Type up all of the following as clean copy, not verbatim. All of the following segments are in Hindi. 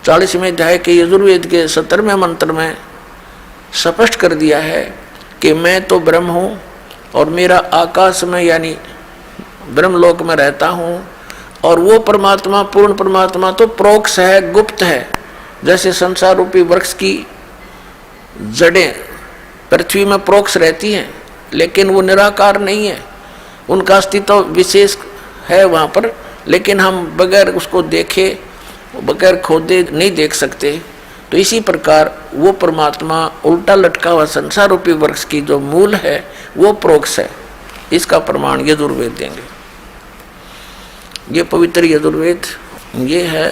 40वें अध्याय के यजुर्वेद के 17वें मंत्र में स्पष्ट कर दिया है कि मैं तो ब्रह्म हूँ और मेरा आकाश में यानी ब्रह्मलोक में रहता हूँ, और वो परमात्मा पूर्ण परमात्मा तो प्रोक्ष है, गुप्त है। जैसे संसार रूपी वृक्ष की जड़ें पृथ्वी में प्रोक्ष रहती हैं, लेकिन वो निराकार नहीं है, उनका अस्तित्व विशेष है वहाँ पर, लेकिन हम बगैर उसको देखे, बगैर खोदे नहीं देख सकते। तो इसी प्रकार वो परमात्मा उल्टा लटका हुआ संसार रूपी वृक्ष की जो मूल है वो प्रोक्ष है। इसका प्रमाण यजुर्वेद देंगे। ये पवित्र यजुर्वेद ये है।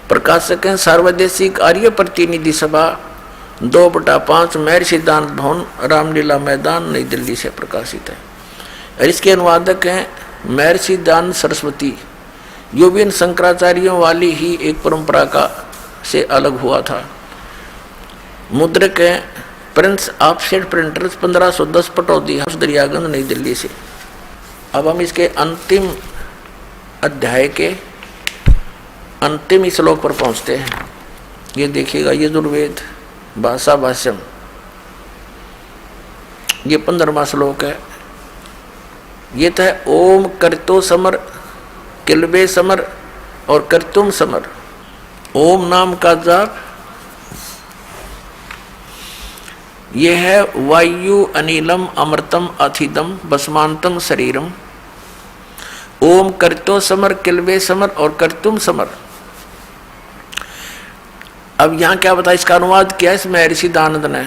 प्रकाशक हैं सार्वदेशिक आर्य प्रतिनिधि सभा 2/5 महर्षि सिद्धांत भवन रामलीला मैदान नई दिल्ली से प्रकाशित है। और इसके अनुवादक हैं महर्षि सिद्धांत सरस्वती। यो भी इन शंकराचार्यों वाली ही एक परंपरा का से अलग हुआ था। मुद्रक हैं Prince offset printers 1510 Pataudi house Daryaganj नई दिल्ली से। अब हम इसके अंतिम अध्याय के अंतिम श्लोक पर पहुंचते हैं। ये देखिएगा यजुर्वेद भाषा भाष्यम, ये 15वां श्लोक है। ये तो है ओम कर्तो समर किलबे समर और कर्तुम समर। ओम नाम का जाप ये है वायु अनिलम अमृतम अथिदम भस्मांतम शरीरम। ओम कर्तो समर किलबे समर और कर्तुम समर। अब यहाँ क्या बता, इसका अनुवाद किया इस महर्षि दानंद ने।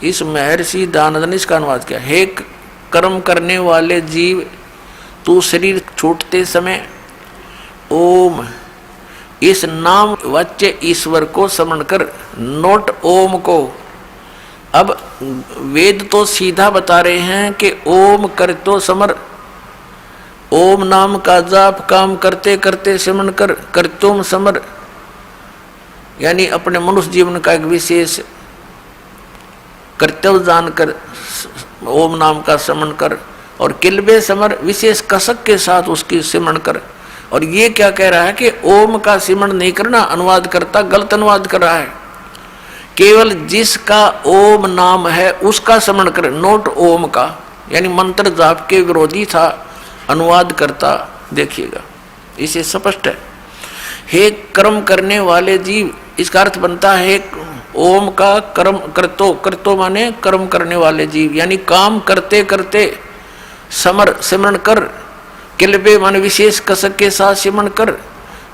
इस महर्षि दानंद ने इसका अनुवाद किया, हे कर्म करने वाले जीव, तू शरीर छूटते समय ओम इस नाम वाच्य ईश्वर को स्मरण कर। नोट ओम को। अब वेद तो सीधा बता रहे हैं कि ओम कर्तो समर, ओम नाम का जाप काम करते करते स्मरण कर। कर्तुम समर यानी अपने मनुष्य जीवन का एक विशेष कर्तव्य जानकर ओम नाम का स्मरण कर। और किलबे समर विशेष कसक के साथ उसकी स्मरण कर। और ये क्या कह रहा है कि ओम का स्मरण नहीं करना, अनुवाद करता गलत अनुवाद कर रहा है। केवल जिसका ओम नाम है उसका स्मरण कर, नोट ओम का, यानी मंत्र जाप के विरोधी था अनुवाद करता। देखिएगा इसे स्पष्ट है। हे कर्म करने वाले जीव, इसका अर्थ बनता है ओम का कर्म करतो, करतो माने कर्म करने वाले जीव, यानी काम करते करते समर सिमरण कर। किलबे माने विशेष कसक के साथ सिमरण कर।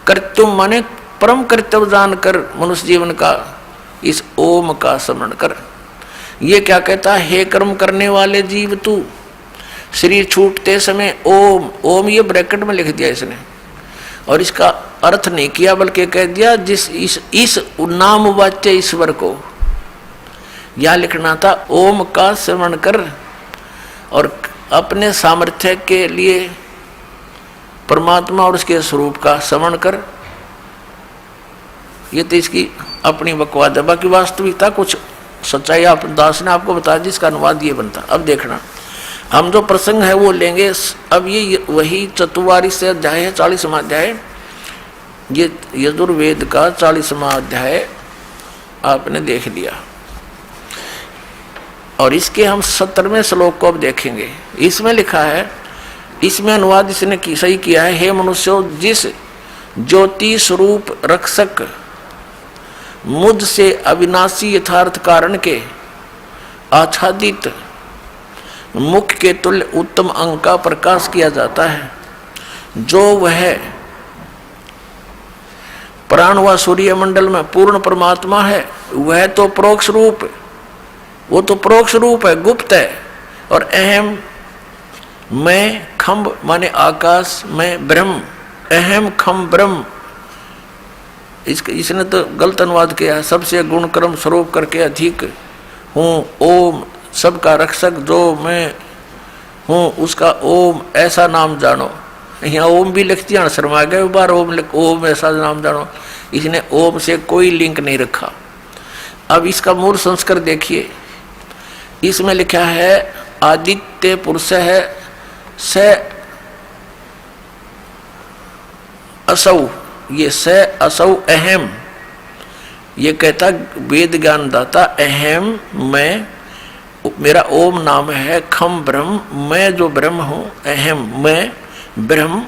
कर्तुम माने परम कर्तव्य जान कर मनुष्य जीवन का इस ओम का स्मरण कर। ये क्या कहता है, हे कर्म करने वाले जीव तू शरीर छूटते समय ओम, ओम ये ब्रैकेट में लिख दिया इसने, और इसका अर्थ नहीं किया बल्कि कह दिया जिस इस नाम वाच्य ईश्वर को। यह लिखना था ओम का स्मरण कर और अपने सामर्थ्य के लिए परमात्मा और उसके स्वरूप का स्मरण कर। ये तो इसकी अपनी बकवाद है, बाकी वास्तविकता कुछ सच्चाई आप दास ने आपको बताया जिसका अनुवाद ये बनता। अब देखना हम जो प्रसंग है वो लेंगे। अब ये वही चतुर्वारी से अध्याय है, 40वां अध्याय। ये यजुर्वेद का 40वां अध्याय आपने देख लिया, और इसके हम 17वें श्लोक को अब देखेंगे। इसमें लिखा है, इसमें अनुवाद इसने सही किया है, हे मनुष्यों, जिस ज्योति स्वरूप रक्षक मुझ से अविनाशी यथार्थ कारण के आच्छादित मुख के तुल्य उत्तम अंग का प्रकाश किया जाता है, जो वह प्राण व सूर्य मंडल में पूर्ण परमात्मा है, वह तो प्रोक्ष रूप, वो तो प्रोक्ष रूप है, गुप्त है। और अहम मैं खम्ब माने आकाश में ब्रह्म, अहम खम ब्रह्म, इसने तो गलत अनुवाद किया है। सबसे गुण कर्म स्वरूप करके अधिक हूँ, ओम सबका रक्षक जो मैं हूँ उसका ओम ऐसा नाम जानो। यहाँ ओम भी लिख दिया, शर्मा गए बार ओम ऐसा नाम जानो। इसने ओम से कोई लिंक नहीं रखा। अब इसका मूल संस्कार देखिए, इसमें लिखा है आदित्य पुरुष है स असौ, ये स असौ अहम, ये कहता वेद ज्ञान दाता अहम मैं, मेरा ओम नाम है, खम ब्रह्म, मैं जो ब्रह्म हूँ, अहम मैं ब्रह्म,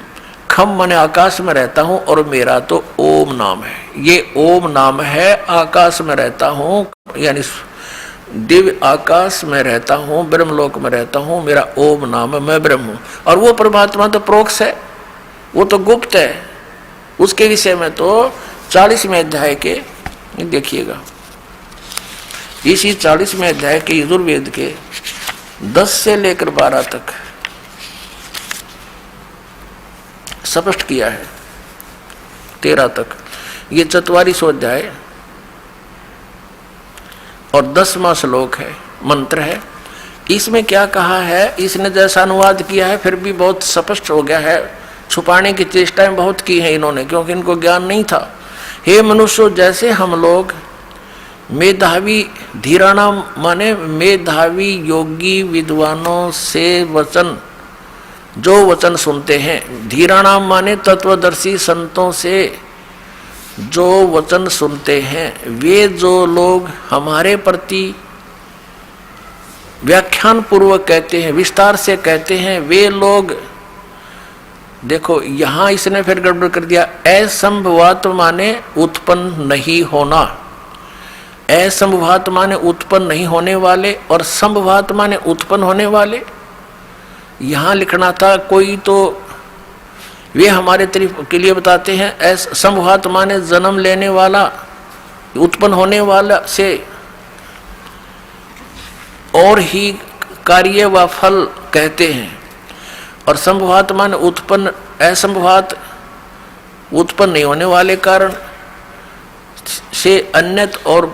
खम माने आकाश में रहता हूँ और मेरा तो ओम नाम है। ये ओम नाम है, आकाश में रहता हूँ यानी दिव्य आकाश में रहता हूँ, ब्रह्मलोक में रहता हूँ, मेरा ओम नाम है, मैं ब्रह्म हूँ। और वो परमात्मा तो प्रोक्ष है, वो तो गुप्त है, उसके विषय में तो 40वें अध्याय के देखिएगा, इसी 40वें अध्याय के यजुर्वेद के 10 से लेकर 12 तक स्पष्ट किया है, 13 तक। ये 44वां अध्याय और 10वां श्लोक है, मंत्र है। इसमें क्या कहा है, इसने जैसा अनुवाद किया है फिर भी बहुत स्पष्ट हो गया है। छुपाने की चेष्टाएं बहुत की हैं इन्होंने, क्योंकि इनको ज्ञान नहीं था। हे मनुष्य, जैसे हम लोग मेधावी धीराणा माने मेधावी योगी विद्वानों से वचन, जो वचन सुनते हैं, धीराणा माने तत्वदर्शी संतों से जो वचन सुनते हैं, वे जो लोग हमारे प्रति व्याख्यान पूर्वक कहते हैं, विस्तार से कहते हैं, वे लोग, देखो यहां इसने फिर गड़बड़ कर दिया। असंभवात माने उत्पन्न नहीं होना, असंभवात माने उत्पन्न नहीं होने वाले, और संभवात माने उत्पन्न होने वाले। यहां लिखना था कोई तो वे हमारे तरफ के लिए बताते हैं, असंभवात माने जन्म लेने वाला, उत्पन्न होने वाला से और ही कार्य व फल कहते हैं, और संभवात माने उत्पन्न, असंभवात उत्पन्न नहीं होने वाले कारण से अन्यत और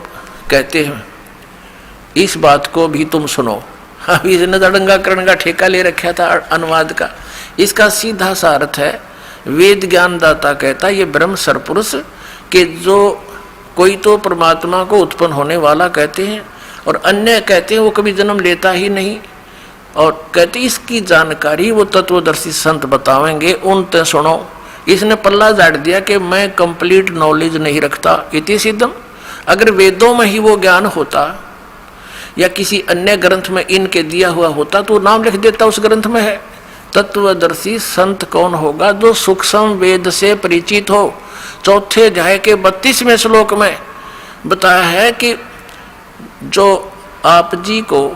कहते हैं। इस बात को भी तुम सुनो। अभी इसने दड़ंगाकरण का ठेका ले रखा था अनुवाद का। इसका सीधा सा अर्थ है, वेद ज्ञान दाता कहता ये ब्रह्म सरपुरुष के जो कोई तो परमात्मा को उत्पन्न होने वाला कहते हैं, और अन्य कहते हैं वो कभी जन्म लेता ही नहीं, और कहते इसकी जानकारी वो तत्वदर्शी संत बतावेंगे, उनते सुनो। इसने पल्ला झाड़ दिया कि मैं कंप्लीट नॉलेज नहीं रखता, इति सिद्धम। अगर वेदों में ही वो ज्ञान होता या किसी अन्य ग्रंथ में इनके दिया हुआ होता तो नाम लिख देता उस ग्रंथ में है। तत्वदर्शी संत कौन होगा? जो सूक्ष्म वेद से परिचित हो। चौथे अध्याय के 32वें श्लोक में बताया है कि जो आप जी को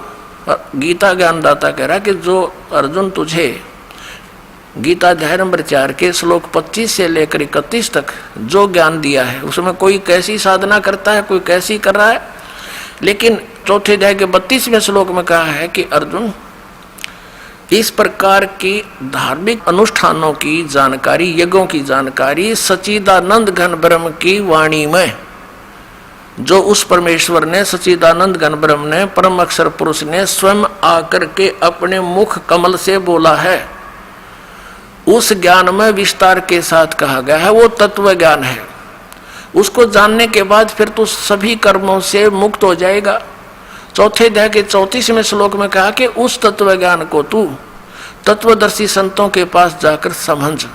गीता ज्ञानदाता कह रहा है कि जो अर्जुन तुझे गीता अध्याय नंबर 4 के श्लोक 25 से लेकर 31 तक जो ज्ञान दिया है, उसमें कोई कैसी साधना करता है, कोई कैसी कर रहा है, लेकिन चौथे अध्याय के 32वें श्लोक में कहा है कि अर्जुन इस प्रकार की धार्मिक अनुष्ठानों की जानकारी, यज्ञों की जानकारी सच्चिदानंद घन ब्रह्म की वाणी में, जो उस परमेश्वर ने, सच्चिदानंद घन ब्रह्म ने, परम अक्षर पुरुष ने स्वयं आकर के अपने मुख कमल से बोला है, उस ज्ञान में विस्तार के साथ कहा गया है। वो तत्व ज्ञान है। उसको जानने के बाद फिर तू सभी कर्मों से मुक्त हो जाएगा। चौथे अध्याय के 34वें श्लोक में कहा कि उस तत्व ज्ञान को तू तत्वदर्शी संतों के पास जाकर समझ।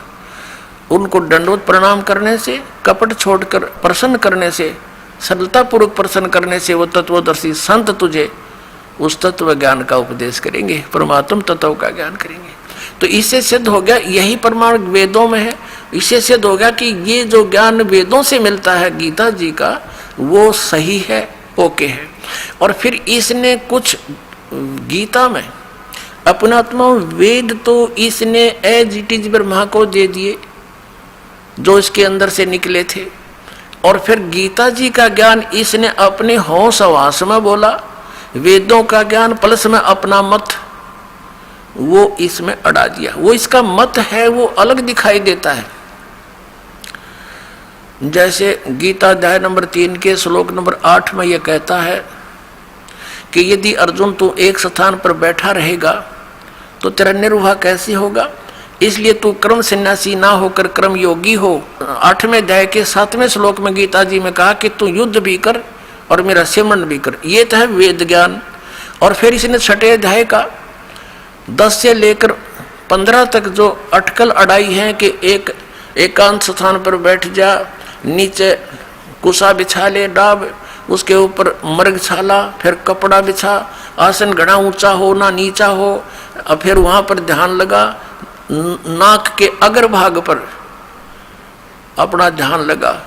उनको दंडवत प्रणाम करने से, कपट छोड़कर प्रसन्न करने से, सरलता पूर्वक प्रसन्न करने से वो तत्वदर्शी संत तुझे उस तत्व ज्ञान का उपदेश करेंगे, परमात्म तत्व का ज्ञान करेंगे। तो इससे सिद्ध हो गया, यही प्रमाण वेदों में है। इससे सिद्ध हो गया कि ये जो ज्ञान वेदों से मिलता है गीता जी का, वो सही है, ओके है। और फिर इसने कुछ गीता में अपनात्मा वेद तो इसने एज इट इज ब्रह्मा को दे दिए जो इसके अंदर से निकले थे, और फिर गीता जी का ज्ञान इसने अपने होश हवास में बोला। वेदों का ज्ञान प्लस में अपना मत वो इसमें अड़ा दिया। वो इसका मत है, वो अलग दिखाई देता है। जैसे गीता अध्याय नंबर 3 के श्लोक नंबर 8 में यह कहता है कि यदि अर्जुन तू एक स्थान पर बैठा रहेगा तो तेरा निर्वाह कैसे होगा, इसलिए तू कर्म सन्यासी ना होकर कर्म योगी हो। 8वें अध्याय के 7वें श्लोक में गीता जी में कहा कि तू युद्ध भी कर और मेरा सिमरन भी कर। ये तो है वेद ज्ञान। और फिर इसने 6ठे अध्याय का 10 से लेकर 15 तक जो अटकल अड़ाई है कि एक एकांत स्थान पर बैठ जा, नीचे कुसा बिछा ले डाब, उसके ऊपर मर्ग छाला, फिर कपड़ा बिछा, आसन घना ऊंचा हो ना नीचा हो, और फिर वहां पर ध्यान लगा, नाक के अग्र भाग पर अपना ध्यान लगा।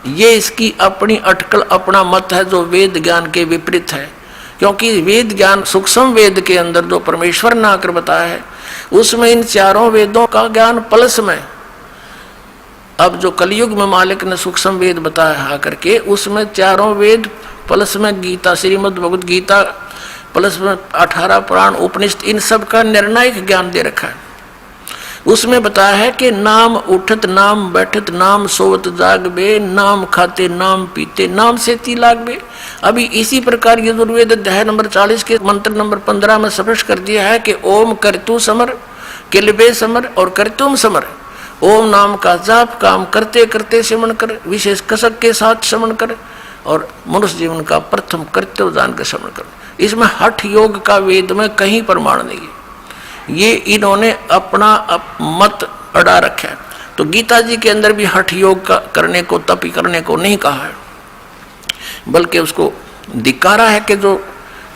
ये इसकी अपनी अटकल, अपना मत है जो वेद ज्ञान के विपरीत है। क्योंकि वेद ज्ञान, सूक्ष्म वेद के अंदर जो परमेश्वर ने आकर बताया है, उसमें इन चारों वेदों का ज्ञान प्लस में, अब जो कलयुग में मालिक ने सूक्ष्म वेद बताया आकर के, उसमें चारों वेद प्लस में गीता, श्रीमद् भगवद गीता प्लस में 18 पुराण, उपनिषद, इन सब का निर्णायक ज्ञान दे रखा है। उसमें बताया है कि नाम उठत नाम बैठत नाम सोवत जागबे, नाम खाते नाम पीते नाम से ती लागबे। अभी इसी प्रकार यजुर्वेद अध्याय नंबर 40 के मंत्र नंबर 15 में स्पष्ट कर दिया है कि ओम करतु समर, किलबे समर और करतुम समर। ओम नाम का जाप काम करते करते सिमरण कर, विशेष कसक के साथ सिमरण कर, और मनुष्य जीवन का प्रथम कर्तव्य जान कर सिमरण कर। इसमें हठ योग का वेद में कहीं प्रमाण नहीं है। ये इन्होंने अपना मत अड़ा रखा है। तो गीता जी के अंदर भी हठ योग का करने को, तप करने को नहीं कहा है, बल्कि उसको धिक्कारा है कि जो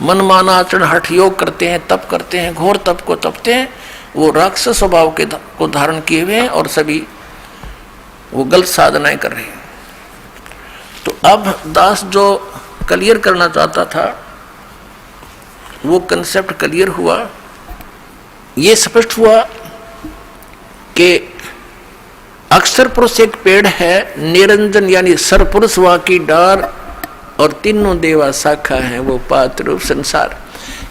मनमाना आचरण हठ योग करते हैं, तप करते हैं, घोर तप को तपते हैं, वो राक्षस स्वभाव के को धारण किए हुए हैं और सभी वो गलत साधनाएं कर रहे हैं। तो अब दास जो क्लियर करना चाहता था वो कंसेप्ट क्लियर हुआ। ये स्पष्ट हुआ कि अक्षर पुरुष एक पेड़ है, निरंजन यानी सरपुरुष वा की डार, और तीनों देवा शाखा है वो पात्र रूप संसार।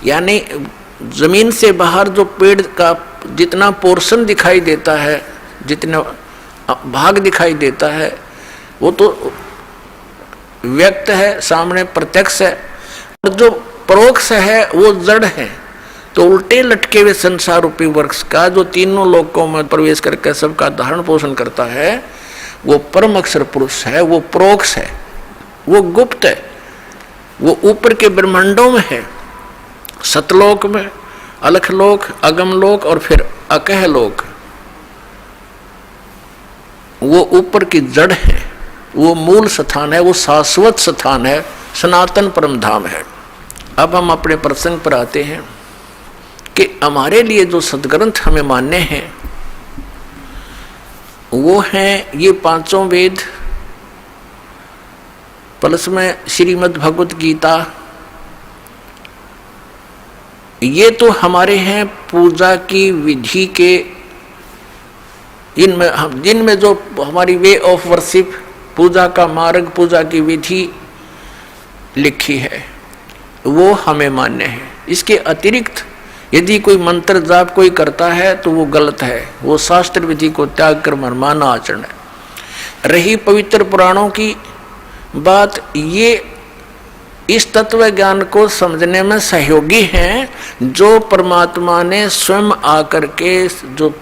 यानी जमीन से बाहर जो पेड़ का जितना पोर्शन दिखाई देता है, जितना भाग दिखाई देता है, वो तो व्यक्त है, सामने प्रत्यक्ष है, और जो परोक्ष है वो जड़ है। तो उल्टे लटके हुए संसार रूपी वृक्ष का जो तीनों लोकों में प्रवेश करके सबका धारण पोषण करता है, वो परम अक्षर पुरुष है, वो परोक्ष है, वो गुप्त है, वो ऊपर के ब्रह्मांडों में है, सतलोक में, अलखलोक, अगमलोक और फिर अकह लोक। वो ऊपर की जड़ है, वो मूल स्थान है, वो शाश्वत स्थान है, सनातन परम धाम है। अब हम अपने प्रसंग पर आते हैं कि हमारे लिए जो सदग्रंथ हमें मान्य हैं वो हैं ये पांचों वेद, प्लस में श्रीमद् भगवत गीता। ये तो हमारे हैं पूजा की विधि के, जिनमें जो हमारी वे ऑफ वर्शिप, पूजा का मार्ग, पूजा की विधि लिखी है वो हमें मान्य है। इसके अतिरिक्त यदि कोई मंत्र जाप कोई करता है तो वो गलत है, वो शास्त्र विधि को त्याग कर मनमाना आचरण है। रही पवित्र पुराणों की बात, ये इस तत्व ज्ञान को समझने में सहयोगी हैं जो परमात्मा ने स्वयं आकर के जो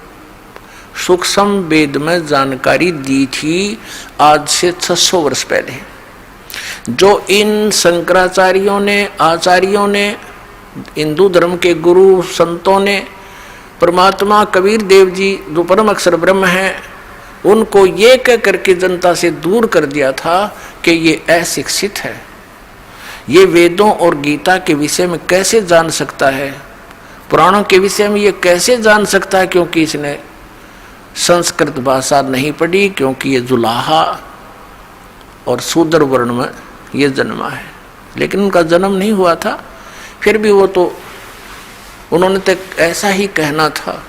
सूक्ष्म वेद में जानकारी दी थी आज से 600 वर्ष पहले, जो इन शंकराचार्यों ने, आचार्यों ने, हिंदू धर्म के गुरु संतों ने, परमात्मा कबीर देव जी जो परम अक्षर ब्रह्म हैं, उनको ये कह करके जनता से दूर कर दिया था कि ये अशिक्षित है, ये वेदों और गीता के विषय में कैसे जान सकता है, पुराणों के विषय में ये कैसे जान सकता है, क्योंकि इसने संस्कृत भाषा नहीं पढ़ी, क्योंकि ये जुलाहा और शूद्र वर्ण में ये जन्मा है। लेकिन उनका जन्म नहीं हुआ था, फिर भी वो तो उन्होंने तो ऐसा ही कहना था।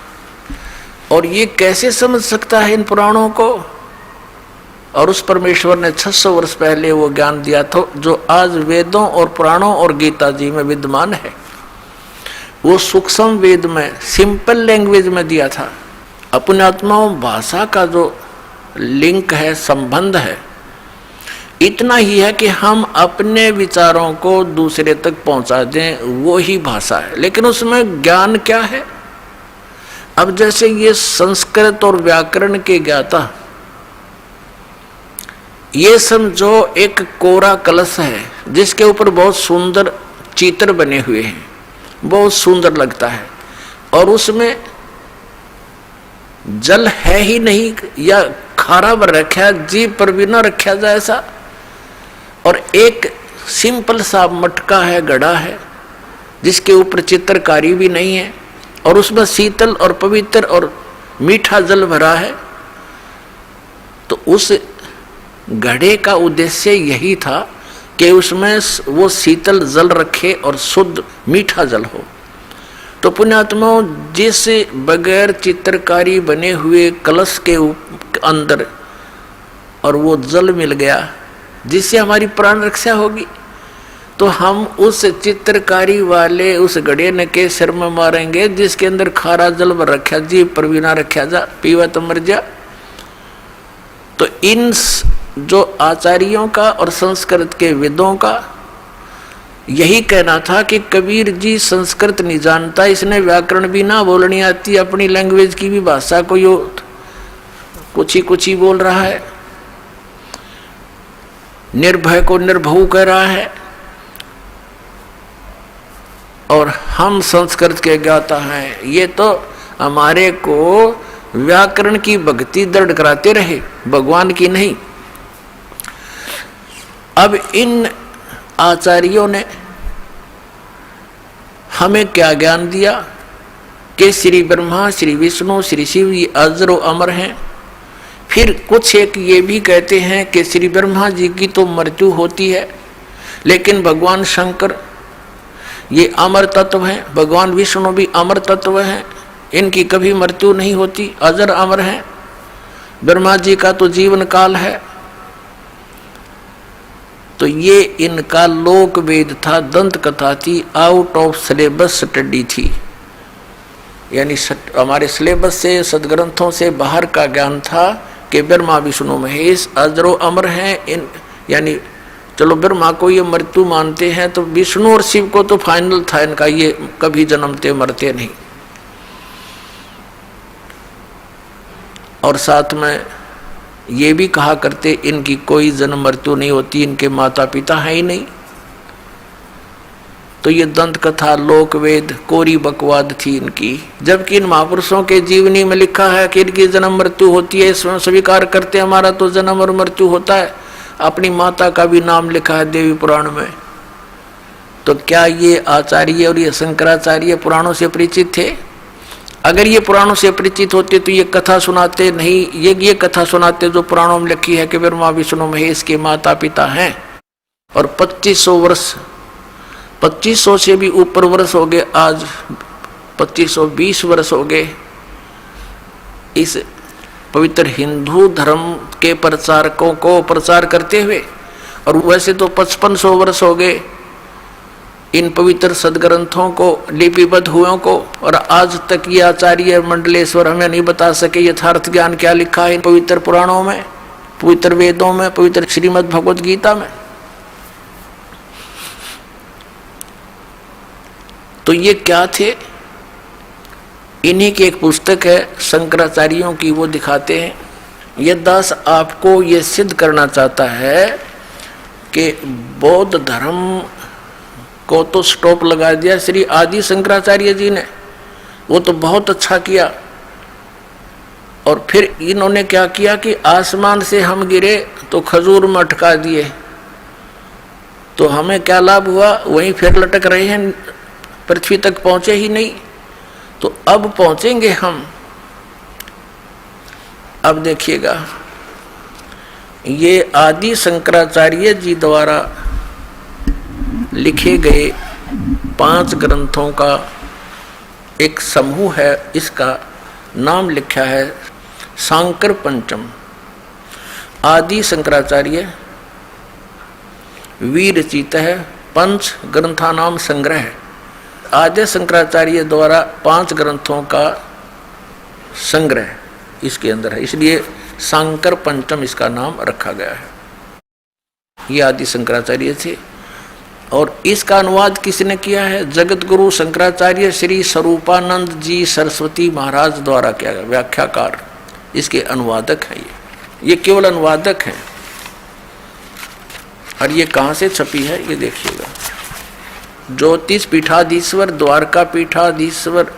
और ये कैसे समझ सकता है इन पुराणों को? और उस परमेश्वर ने 600 वर्ष पहले वो ज्ञान दिया था जो आज वेदों और पुराणों और गीता जी में विद्यमान है। वो सूक्ष्म वेद में, सिंपल लैंग्वेज में दिया था। अपने आत्माओं भाषा का जो लिंक है, संबंध है, इतना ही है कि हम अपने विचारों को दूसरे तक पहुंचा दें, वो ही भाषा है। लेकिन उसमें ज्ञान क्या है? अब जैसे ये संस्कृत और व्याकरण के ज्ञाता, ये समझो एक कोरा कलश है जिसके ऊपर बहुत सुंदर चित्र बने हुए हैं, बहुत सुंदर लगता है, और उसमें जल है ही नहीं या खारा भर रखा है, जीभ पर भी ना रखा जाए ऐसा, और एक सिंपल सा मटका है, घड़ा है, जिसके ऊपर चित्रकारी भी नहीं है, और उसमें शीतल और पवित्र और मीठा जल भरा है। तो उस घड़े का उद्देश्य यही था कि उसमें वो शीतल जल रखे और शुद्ध मीठा जल हो। तो पुण्यात्माओं, जिस बगैर चित्रकारी बने हुए कलश के अंदर और वो जल मिल गया जिससे हमारी प्राण रक्षा होगी, तो हम उस चित्रकारी वाले उस घड़े न के सिर में मारेंगे जिसके अंदर खारा जल भर रखा, जी पर भी ना रखा जा, पीवा तो मर जा। तो इन जो आचार्यों का और संस्कृत के वेदों का यही कहना था कि कबीर जी संस्कृत नहीं जानता, इसने व्याकरण भी ना बोलनी आती, अपनी लैंग्वेज की भी भाषा को यो कुछ ही बोल रहा है, निर्भय को निर्भऊ कह रहा है, और हम संस्कृत के ज्ञाता हैं। ये तो हमारे को व्याकरण की भक्ति दृढ़ कराते रहे, भगवान की नहीं। अब इन आचार्यों ने हमें क्या ज्ञान दिया कि श्री ब्रह्मा, श्री विष्णु, श्री शिव ये अजर अमर हैं। फिर कुछ एक ये भी कहते हैं कि श्री ब्रह्मा जी की तो मृत्यु होती है, लेकिन भगवान शंकर ये अमर तत्व हैं, भगवान विष्णु भी अमर तत्व हैं, इनकी कभी मृत्यु नहीं होती, अजर अमर हैं। ब्रह्मा जी का तो जीवन काल है। तो ये इनका लोक वेद था, दंत कथा थी, आउट ऑफ सिलेबस स्टडी थी, यानी हमारे सिलेबस से, सदग्रंथों से बाहर का ज्ञान था कि ब्रह्मा विष्णु महेश अजरो अमर हैं। इन यानी चलो ब्रह्मा को ये मृत्यु मानते हैं, तो विष्णु और शिव को तो फाइनल था इनका, ये कभी जन्मते मरते नहीं। और साथ में ये भी कहा करते इनकी कोई जन्म मृत्यु नहीं होती, इनके माता पिता है ही नहीं। तो ये दंत कथा लोक वेद कोरी बकवाद थी इनकी, जबकि इन महापुरुषों के जीवनी में लिखा है कि इनकी जन्म मृत्यु होती है। इसमें स्वीकार करते हमारा तो जन्म और मृत्यु होता है। अपनी माता का भी नाम लिखा है देवी पुराण में। तो क्या ये आचार्य और ये शंकराचार्य पुराणों से परिचित थे? अगर ये पुराणों से परिचित होते तो ये कथा सुनाते नहीं। ये कथा सुनाते जो पुराणों में लिखी है कि ब्रह्मा विष्णु महेश के माता पिता हैं, और 2500 वर्ष, 2500 से भी ऊपर वर्ष हो गए, आज 2520 वर्ष हो गए इस पवित्र हिंदू धर्म के प्रचारकों को प्रचार करते हुए। और वैसे तो 5500 वर्ष हो गए इन पवित्र सदग्रंथों को लिपिबद्ध हुए को, और आज तक ये आचार्य मंडलेश्वर हमें नहीं बता सके यथार्थ ज्ञान क्या लिखा है इन पवित्र पुराणों में, पवित्र वेदों में, पवित्र श्रीमद् भगवद गीता में। तो ये क्या थे? इन्हीं की एक पुस्तक है शंकराचार्यों की, वो दिखाते हैं। ये दास आपको ये सिद्ध करना चाहता है कि बौद्ध धर्म को तो स्टॉप लगा दिया श्री आदि शंकराचार्य जी ने, वो तो बहुत अच्छा किया। और फिर इन्होंने क्या किया कि आसमान से हम गिरे तो खजूर में अटका दिए, तो हमें क्या लाभ हुआ? वहीं फिर लटक रहे हैं, पृथ्वी तक पहुंचे ही नहीं। तो अब पहुंचेंगे हम। अब देखिएगा, ये आदि शंकराचार्य जी द्वारा लिखे गए 5 ग्रंथों का एक समूह है। इसका नाम लिखा है शांकर पंचम। आदि शंकराचार्य विरचित है पंच ग्रंथानाम संग्रह। आद्य शंकराचार्य द्वारा 5 ग्रंथों का संग्रह इसके अंदर है, इसलिए शांकर पंचम इसका नाम रखा गया है। ये आदि शंकराचार्य थे। और इसका अनुवाद किसने किया है? जगत गुरु शंकराचार्य श्री स्वरूपानंद जी सरस्वती महाराज द्वारा किया गया, व्याख्याकार इसके अनुवादक हैं। ये केवल अनुवादक हैं। और ये कहाँ से छपी है ये देखिएगा। ज्योतिष पीठाधीश्वर, द्वारका पीठाधीश्वर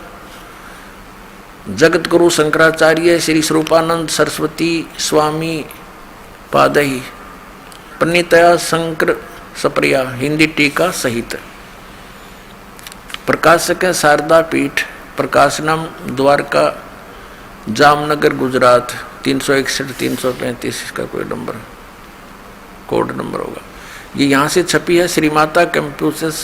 जगत गुरु शंकराचार्य श्री स्वरूपानंद सरस्वती स्वामी पादही प्रणीतया शंकर सप्रिया हिंदी टीका सहित। प्रकाशक है शारदा पीठ, प्रकाशनम द्वारका, जामनगर गुजरात 361 335 इसका कोई नंबर कोड नंबर होगा। ये यहाँ से छपी है श्रीमाता कंप्यूटर्स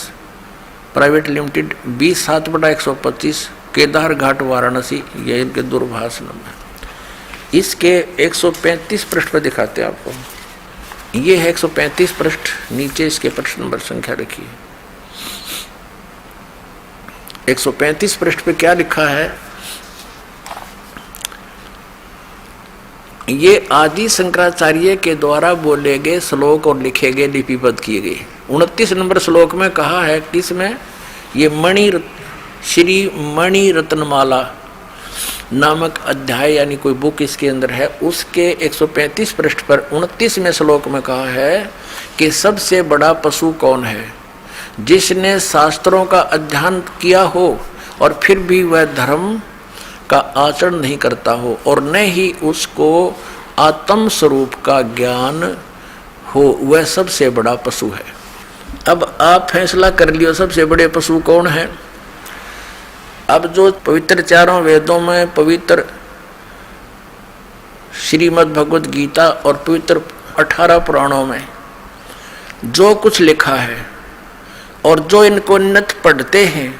प्राइवेट लिमिटेड 20/7/125 केदार घाट वाराणसी। ये इनके दूरभाष नंबर। इसके 135 पृष्ठ पर दिखाते हैं आपको। ये है 135 पृष्ठ, नीचे इसके पृष्ठ नंबर संख्या रखी है। 135 पृष्ठ पे क्या लिखा है? ये आदि शंकराचार्य के द्वारा बोले गए श्लोक और लिखे गए लिपिबद्ध किए गए। 29 नंबर श्लोक में कहा है किसमें? ये श्री मणि रत्नमाला नामक अध्याय यानी कोई बुक इसके अंदर है, उसके 135 पृष्ठ पर 29वें श्लोक में कहा है कि सबसे बड़ा पशु कौन है? जिसने शास्त्रों का अध्ययन किया हो और फिर भी वह धर्म का आचरण नहीं करता हो और न ही उसको आत्म स्वरूप का ज्ञान हो, वह सबसे बड़ा पशु है। अब आप फैसला कर लियो सबसे बड़े पशु कौन है। अब जो पवित्र चारों वेदों में, पवित्र श्रीमद् भगवद गीता और पवित्र 18 पुराणों में जो कुछ लिखा है और जो इनको नित पढ़ते हैं,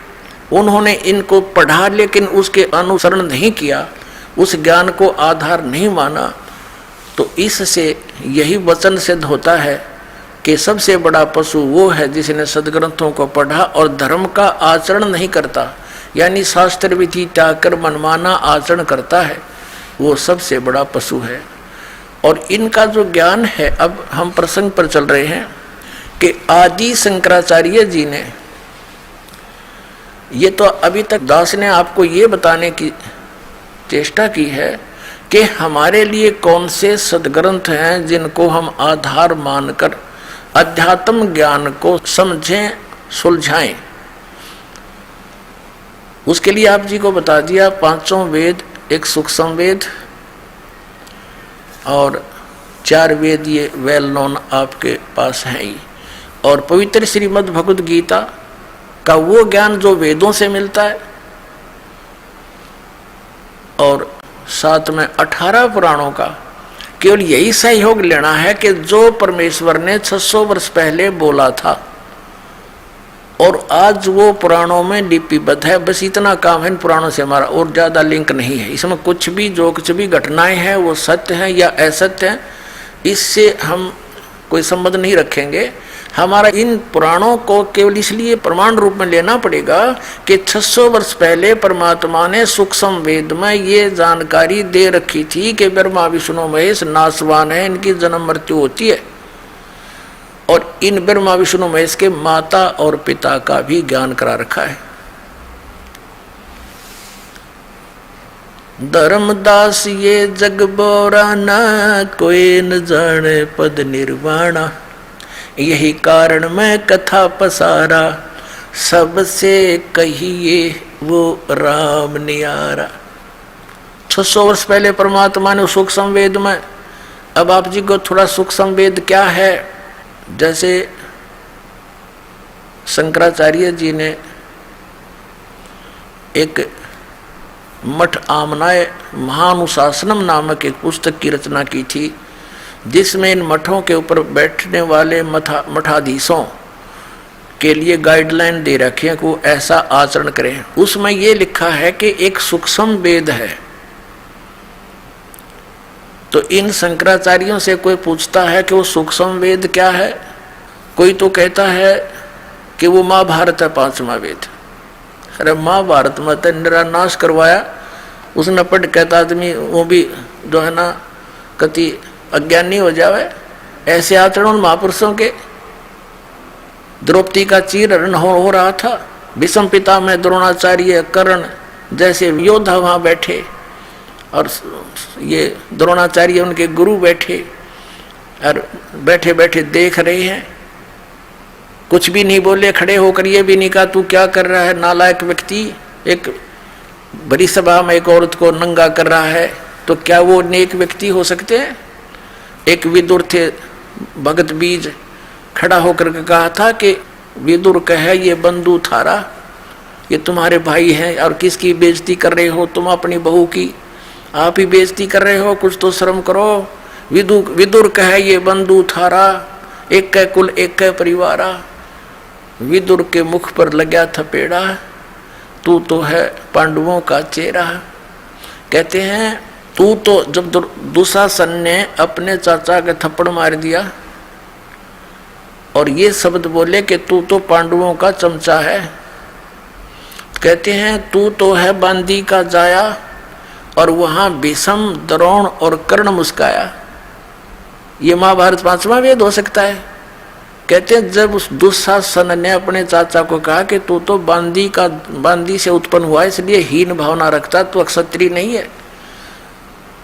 उन्होंने इनको पढ़ा लेकिन उसके अनुसरण नहीं किया, उस ज्ञान को आधार नहीं माना, तो इससे यही वचन सिद्ध होता है कि सबसे बड़ा पशु वो है जिसने सदग्रंथों को पढ़ा और धर्म का आचरण नहीं करता, यानी शास्त्र विधि त्याग कर मनमाना आचरण करता है, वो सबसे बड़ा पशु है। और इनका जो ज्ञान है, अब हम प्रसंग पर चल रहे हैं कि आदि शंकराचार्य जी ने, ये तो अभी तक दास ने आपको ये बताने की चेष्टा की है कि हमारे लिए कौन से सदग्रंथ हैं जिनको हम आधार मानकर अध्यात्म ज्ञान को समझें, सुलझाएं। उसके लिए आप जी को बता दिया 5 वेद, एक सूक्ष्म वेद और 4 वेद, ये वेल नोन आपके पास हैं ही। और पवित्र श्रीमद् भगवद गीता का वो ज्ञान जो वेदों से मिलता है, और साथ में 18 पुराणों का केवल यही सहयोग लेना है कि जो परमेश्वर ने 600 वर्ष पहले बोला था और आज वो पुराणों में लिपिबद्ध है। बस इतना काम है इन पुराणों से हमारा, और ज़्यादा लिंक नहीं है इसमें। कुछ भी जो कुछ भी घटनाएं हैं वो सत्य हैं या असत्य हैं, इससे हम कोई संबंध नहीं रखेंगे। हमारा इन पुराणों को केवल इसलिए प्रमाण रूप में लेना पड़ेगा कि 600 वर्ष पहले परमात्मा ने सूक्ष्म वेद में ये जानकारी दे रखी थी कि ब्रह्मा विष्णु महेश नाशवान है, इनकी जन्म मृत्यु होती है, और इन ब्रह्मा विष्णु महेश के माता और पिता का भी ज्ञान करा रखा है। धर्मदास ये जग बोराना, कोई न जाने पद निर्वाणा, यही कारण मैं कथा पसारा, सबसे कहिए वो राम नियारा। 600 वर्ष पहले परमात्मा ने सूक्ष्म वेद में, अब आप जी को थोड़ा सूक्ष्म वेद क्या है, जैसे शंकराचार्य जी ने एक मठ आमनाय महानुशासनम नामक एक पुस्तक की रचना की थी, जिसमें इन मठों के ऊपर बैठने वाले मठाधीशों के लिए गाइडलाइन दे रखे हैं कि वो ऐसा आचरण करें। उसमें ये लिखा है कि एक सूक्ष्म वेद है। तो इन शंकराचार्यों से कोई पूछता है कि वो सूक्ष्म वेद क्या है, कोई तो कहता है कि वो महाभारत है 5वां वेद। अरे महाभारत में तो निरानाश करवाया उसने, पढ़ कहता आदमी वो भी जो है ना कति अज्ञानी हो जावे। ऐसे आचरण महापुरुषों के। द्रौपदी का चीरहरण हो रहा था, भीष्म पिता में द्रोणाचार्य कर्ण जैसे योद्धा वहां बैठे और ये द्रोणाचार्य उनके गुरु बैठे और बैठे बैठे देख रहे हैं, कुछ भी नहीं बोले, खड़े होकर ये भी नहीं कहा तू क्या कर रहा है नालायक व्यक्ति। एक बड़ी सभा में एक औरत को नंगा कर रहा है, तो क्या वो नेक व्यक्ति हो सकते हैं? एक विदुर थे भगत बीज खड़ा होकर के कहा था कि विदुर कहे ये बंधु थारा, ये तुम्हारे भाई हैं और किसकी बेइज्जती कर रहे हो तुम? अपनी बहू की आप ही बेइज्जती कर रहे हो, कुछ तो शर्म करो। विदुर कहे ये बंधु थारा, एक कै कुल एक कै परिवारा। विदुर के मुख पर लगा थपेड़ा, तू तो है पांडवों का चेहरा। कहते हैं तू तो, जब दुशासन ने अपने चाचा के थप्पड़ मार दिया और ये शब्द बोले कि तू तो पांडवों का चमचा है, कहते हैं तू तो है बांदी का जाया, और वहां भीष्म, द्रोण और कर्ण मुस्काया। ये महाभारत 5वां वेद हो सकता है। कहते हैं जब उस दुशासन ने अपने चाचा को कहा कि तू तो बांदी से उत्पन्न हुआ, इसलिए हीन भावना रखता, तू क्षत्रिय नहीं है,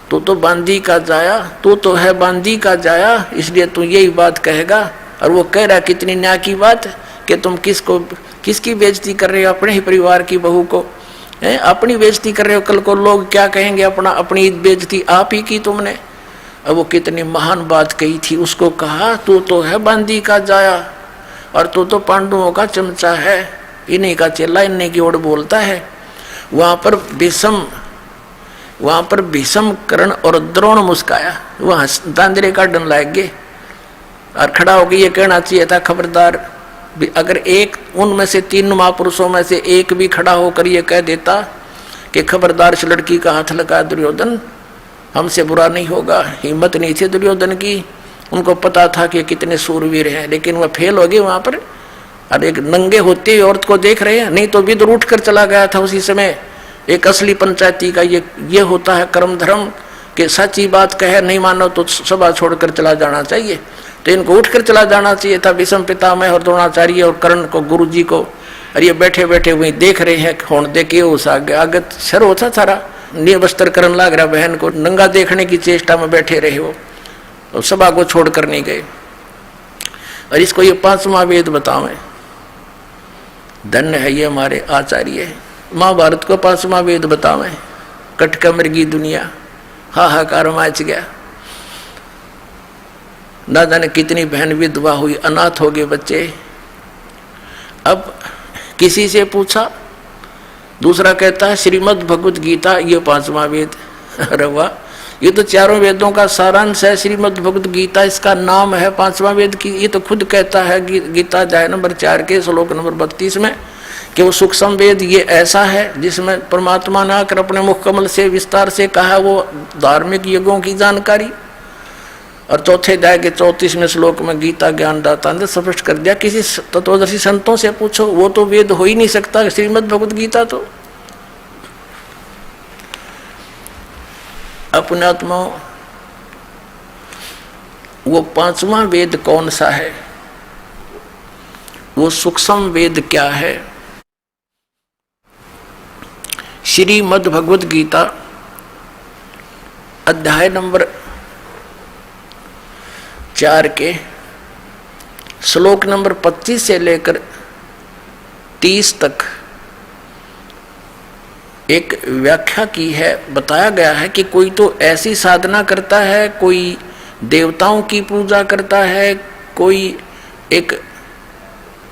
तू तो बांदी का जाया, तू तो है बांदी का जाया, इसलिए तू यही बात कहेगा। और वो कह रहा कितनी न्याय की बात कि तुम किसकी बेइज्जती कर रहे हो? अपने ही परिवार की बहू को अपनी बेइज्जती कर रहे हो, कल को लोग क्या कहेंगे? अपनी बेइज्जती आप ही की तुमने। अब वो कितनी महान बात कही थी। उसको कहा तू तो है बांदी का जाया और तू तो पांडवों का चमचा है, इन्हीं का चेला, इन्हीं की ओर बोलता है। वहां पर भीष्म, कर्ण और द्रोण मुस्काया, वहां दांदरे का डन लाग गए और खड़ा होकर ये कहना चाहिए था खबरदार। अगर एक उनमें से 3 महापुरुषों में से एक भी खड़ा होकर ये कह देता कि खबरदार इस लड़की का हाथ लगा दुर्योधन, हमसे बुरा नहीं होगा। हिम्मत नहीं थी दुर्योधन की, उनको पता था कि कितने सूरवीर हैं, लेकिन वह फेल हो गए वहां पर। और एक नंगे होते हुए औरत को देख रहे हैं, नहीं तो विदुर उठ कर चला गया था उसी समय। एक असली पंचायती का ये होता है कर्म धर्म कि सच्ची बात कहे, नहीं मानो तो सभा छोड़कर चला जाना चाहिए। तो इनको उठकर चला जाना चाहिए था, भीष्म पितामह और द्रोणाचार्य और कर्ण को, गुरु जी को। और ये बैठे बैठे वही देख रहे हैं, होने दे के उस आगे शर होता सारा निवस्त्र करने लग रहा, बहन को नंगा देखने की चेष्टा में बैठे रहे हो, तो सभा को छोड़कर नहीं गए। और इसको ये 5वां वेद बतावे, धन्य है ये हमारे आचार्य। महाभारत को 5वां वेद बतावे, कटका मृगी दुनिया, हाहाकार मच गया। ना जाने कितनी बहन विधवा हुई, अनाथ हो गए बच्चे। अब किसी से पूछा, दूसरा कहता है श्रीमद् भगवत गीता ये 5वां वेद। अरे वाह, ये तो चारों वेदों का सारांश है। श्रीमद् भगवत गीता इसका नाम है 5वां वेद की। ये तो खुद कहता है गीता अध्याय नंबर 4 के श्लोक नंबर 32 में कि वो सूक्ष्म वेद ये ऐसा है जिसमें परमात्मा ने आकर अपने मुख कमल से विस्तार से कहा वो धार्मिक युगों की जानकारी। और चौथे अध्याय के 34वें श्लोक में गीता ज्ञानदाता ने स्पष्ट कर दिया, किसी तत्वदर्शी संतों से पूछो, वो तो वेद हो ही नहीं सकता श्रीमद् भगवत गीता। तो अपने आत्मा वो 5वां वेद कौन सा है, वो सूक्ष्म वेद क्या है? श्रीमद् भगवत गीता अध्याय नंबर 4 के श्लोक नंबर 25 से लेकर 30 तक एक व्याख्या की है। बताया गया है कि कोई तो ऐसी साधना करता है, कोई देवताओं की पूजा करता है, कोई एक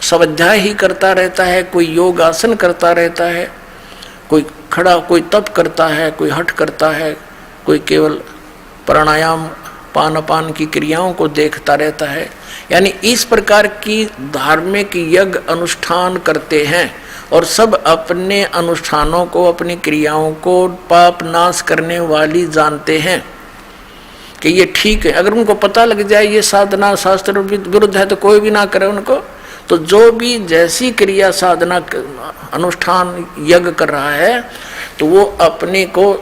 स्वाध्याय ही करता रहता है, कोई योग आसन करता रहता है, कोई खड़ा, कोई तप करता है, कोई हठ करता है, कोई केवल प्राणायाम पान अपान की क्रियाओं को देखता रहता है। यानी इस प्रकार की धार्मिक यज्ञ अनुष्ठान करते हैं और सब अपने अनुष्ठानों को, अपनी क्रियाओं को पाप नाश करने वाली जानते हैं कि ये ठीक है। अगर उनको पता लग जाए ये साधना शास्त्र विरुद्ध है तो कोई भी ना करे उनको। तो जो भी जैसी क्रिया साधना अनुष्ठान यज्ञ कर रहा है तो वो अपने को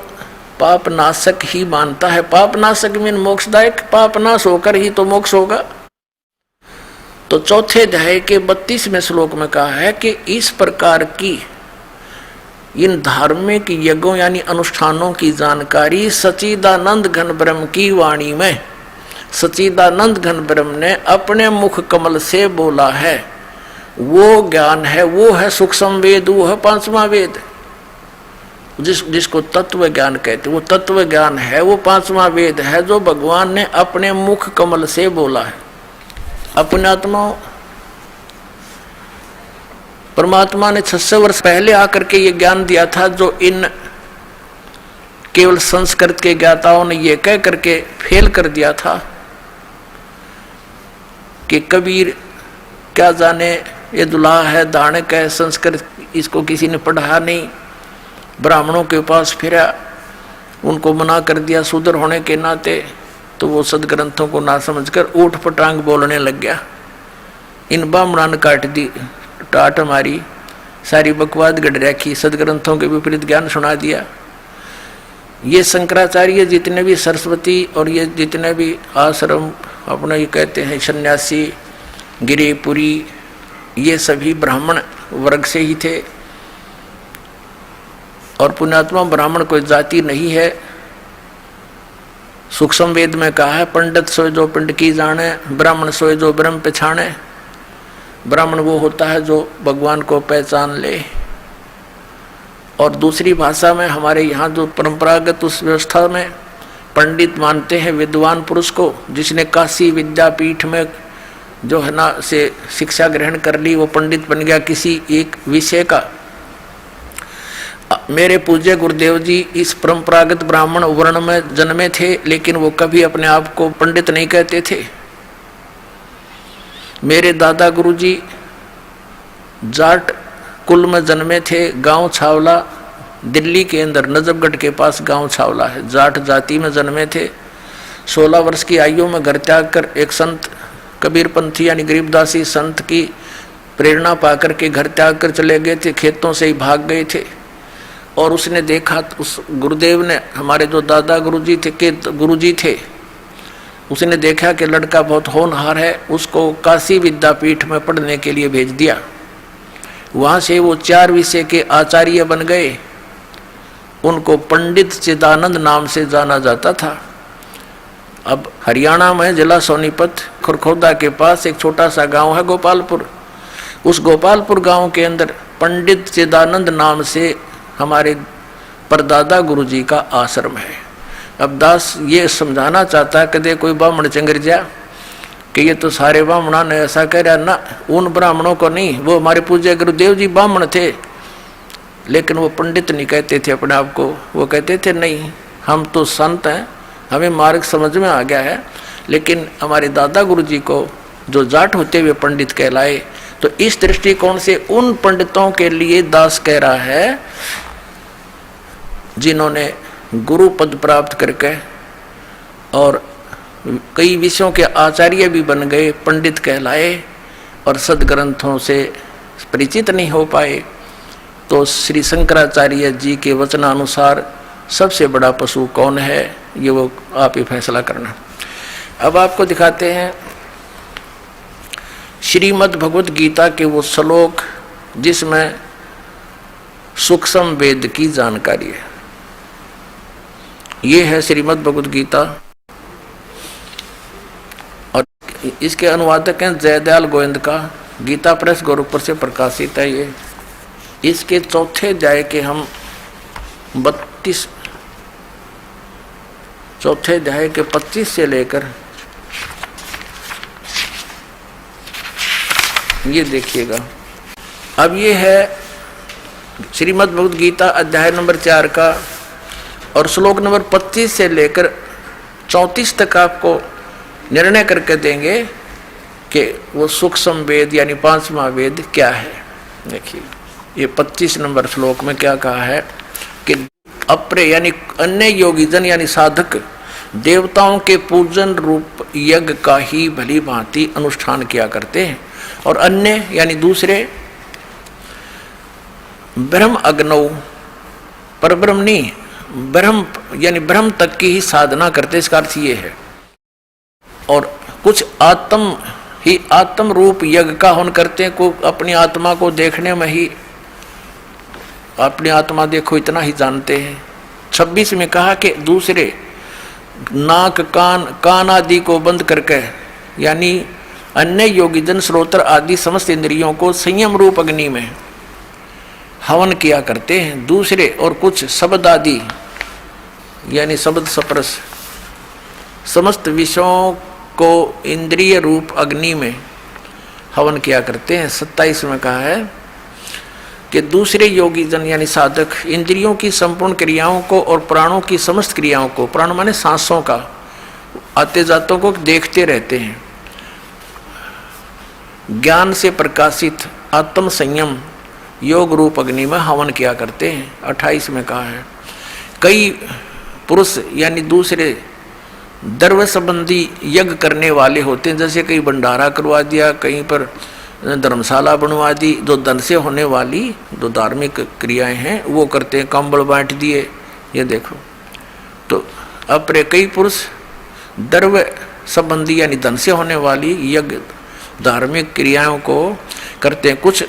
पाप नाशक ही मानता है। पाप नाशक मीन मोक्षदायक, पाप नाश होकर ही तो मोक्ष होगा। तो चौथे अध्याय के 32वें श्लोक में कहा है कि इस प्रकार की इन धार्मिक यज्ञों यानी अनुष्ठानों की जानकारी सच्चिदानंद घन ब्रह्म की वाणी में सच्चिदानंद घन ब्रह्म ने अपने मुख कमल से बोला है। वो ज्ञान है, वो है सूक्ष्म वेद, वो है 5वां वेद जिसको तत्व ज्ञान कहते। वो तत्व ज्ञान है, वो 5वां वेद है जो भगवान ने अपने मुख कमल से बोला है। पुण्यात्मा, परमात्मा ने 600 वर्ष पहले आकर के ये ज्ञान दिया था, जो इन केवल संस्कृत के ज्ञाताओं ने ये कह करके फेल कर दिया था कि कबीर क्या जाने, ये दुल्हा है, दानक है, संस्कृत इसको किसी ने पढ़ा नहीं। ब्राह्मणों के पास फिरा, उनको मना कर दिया शूद्र होने के नाते, तो वो सदग्रंथों को ना समझकर ऊट पटांग बोलने लग गया। इन ब्राह्मणों ने काट दी टाट हमारी, सारी बकवाद गढ़ रखी, सदग्रंथों के विपरीत ज्ञान सुना दिया। ये शंकराचार्य जितने भी सरस्वती और ये जितने भी आश्रम अपना ये कहते हैं सन्यासी गिरिपुरी, ये सभी ब्राह्मण वर्ग से ही थे। और पुण्यात्मा, ब्राह्मण कोई जाति नहीं है। सूक्ष्म वेद में कहा है, पंडित सोए जो पिंड की जाने, ब्राह्मण सोए जो ब्रह्म पहचाने। ब्राह्मण वो होता है जो भगवान को पहचान ले। और दूसरी भाषा में हमारे यहाँ जो परंपरागत उस व्यवस्था में पंडित मानते हैं विद्वान पुरुष को, जिसने काशी विद्यापीठ में जो है ना से शिक्षा ग्रहण कर ली, वो पंडित बन गया किसी एक विषय का। मेरे पूज्य गुरुदेव जी इस परंपरागत ब्राह्मण वर्ण में जन्मे थे, लेकिन वो कभी अपने आप को पंडित नहीं कहते थे। मेरे दादा गुरुजी जाट कुल में जन्मे थे, गांव छावला, दिल्ली के अंदर नजफगढ़ के पास गांव छावला है, जाट जाति में जन्मे थे। 16 वर्ष की आयु में घर त्याग कर एक संत कबीरपंथी यानी गरीबदासी संत की प्रेरणा पाकर के घर त्याग कर चले गए थे, खेतों से ही भाग गए थे। और उसने देखा, उस गुरुदेव ने, हमारे जो दादा गुरुजी थे के गुरुजी थे, उसने देखा कि लड़का बहुत होनहार है, उसको काशी विद्यापीठ में पढ़ने के लिए भेज दिया। वहाँ से वो 4 विषय के आचार्य बन गए। उनको पंडित चिदानंद नाम से जाना जाता था। अब हरियाणा में जिला सोनीपत खुरखोदा के पास एक छोटा सा गांव है गोपालपुर। उस गोपालपुर गांव के अंदर पंडित चिदानंद नाम से हमारे परदादा गुरुजी का आश्रम है। अब दास ये समझाना चाहता है, कदे कोई ब्राह्मण चंगर जा कि ये तो सारे ब्राह्मणों ने ऐसा कह रहा ना, उन ब्राह्मणों को नहीं, वो हमारे पूज्य गुरुदेव जी ब्राह्मण थे, लेकिन वो पंडित नहीं कहते थे अपने आप को। वो कहते थे नहीं, हम तो संत हैं, हमें मार्ग समझ में आ गया है। लेकिन हमारे दादा गुरुजी को जो जाट होते हुए पंडित कहलाए, तो इस दृष्टिकोण से उन पंडितों के लिए दास कह रहा है जिन्होंने गुरु पद प्राप्त करके और कई विषयों के आचार्य भी बन गए, पंडित कहलाए और सदग्रंथों से परिचित नहीं हो पाए। तो श्री शंकराचार्य जी के वचनानुसार सबसे बड़ा पशु कौन है, ये वो आप ही फैसला करना। अब आपको दिखाते हैं श्रीमद् भगवत गीता के वो श्लोक जिसमें सूक्ष्म वेद की जानकारी है। ये है श्रीमद् भगवत गीता और इसके अनुवादक हैं जयदयाल गोविंद का, गीता प्रेस गोरखपुर से प्रकाशित है। ये इसके चौथे अध्याय के हम 32 चौथे अध्याय के 25 से लेकर ये देखिएगा। अब ये है श्रीमद् भगवत गीता अध्याय नंबर 4 का और श्लोक नंबर 25 से लेकर 34 तक आपको निर्णय करके देंगे कि वो सूक्ष्म वेद यानी 5वां वेद क्या है। देखिए ये 25 नंबर श्लोक में क्या कहा है कि अप्रे यानी अन्य योगीजन यानी साधक देवताओं के पूजन रूप यज्ञ का ही भली भांति अनुष्ठान किया करते हैं, और अन्य यानी दूसरे ब्रह्म अग्नौ पर ब्रह्म नहीं, ब्रह्म यानी ब्रह्म तक की ही साधना करते, इसका अर्थ ये है। और कुछ आत्म रूप यज्ञ का हवन करते हैं, को अपनी आत्मा को देखने में ही अपनी आत्मा देखो इतना ही जानते हैं। 26 में कहा कि दूसरे नाक कान आदि को बंद करके यानी अन्य योगीजन श्रोत्र आदि समस्त इंद्रियों को संयम रूप अग्नि में हवन किया करते हैं। दूसरे और कुछ शब्द आदि यानी शब्द सप्रस समस्त विषयों को इंद्रिय रूप अग्नि में हवन किया करते हैं। 27 में कहा है कि दूसरे योगी जन यानी साधक इंद्रियों की संपूर्ण क्रियाओं को और प्राणों की समस्त क्रियाओं को, प्राण माने सांसों का, आते जातों को देखते रहते हैं। ज्ञान से प्रकाशित आत्म संयम योग रूप अग्नि में हवन किया करते हैं। 28 में कहा है कई पुरुष यानी दूसरे द्रव्य संबंधी यज्ञ करने वाले होते हैं, जैसे कहीं भंडारा करवा दिया, कहीं पर धर्मशाला बनवा दी, जो धन से होने वाली जो धार्मिक क्रियाएं हैं वो करते हैं, कंबल बांट दिए, ये देखो। तो अपने कई पुरुष द्रव्य संबंधी यानी धन से होने वाली यज्ञ धार्मिक क्रियाओं को करते हैं। कुछ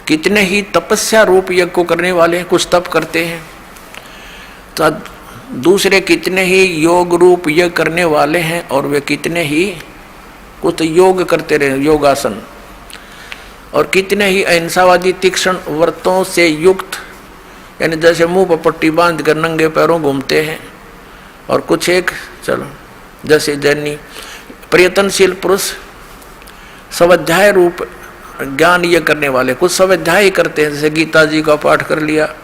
कितने ही तपस्या रूप यज्ञ को करने वाले हैं, कुछ तप करते हैं। तो दूसरे कितने ही योग रूप यज्ञ करने वाले हैं और वे कितने ही कुछ योग करते रहे, योगासन, और कितने ही अहिंसावादी तीक्ष्ण व्रतों से युक्त यानी जैसे मुंह पर पट्टी बांध कर नंगे पैरों घूमते हैं। और कुछ एक चलो जैसे जैनी प्रयत्नशील पुरुष स्वाध्याय रूप ज्ञान ये करने वाले, कुछ स्वाध्याय करते हैं, जैसे गीता जी का पाठ कर लिया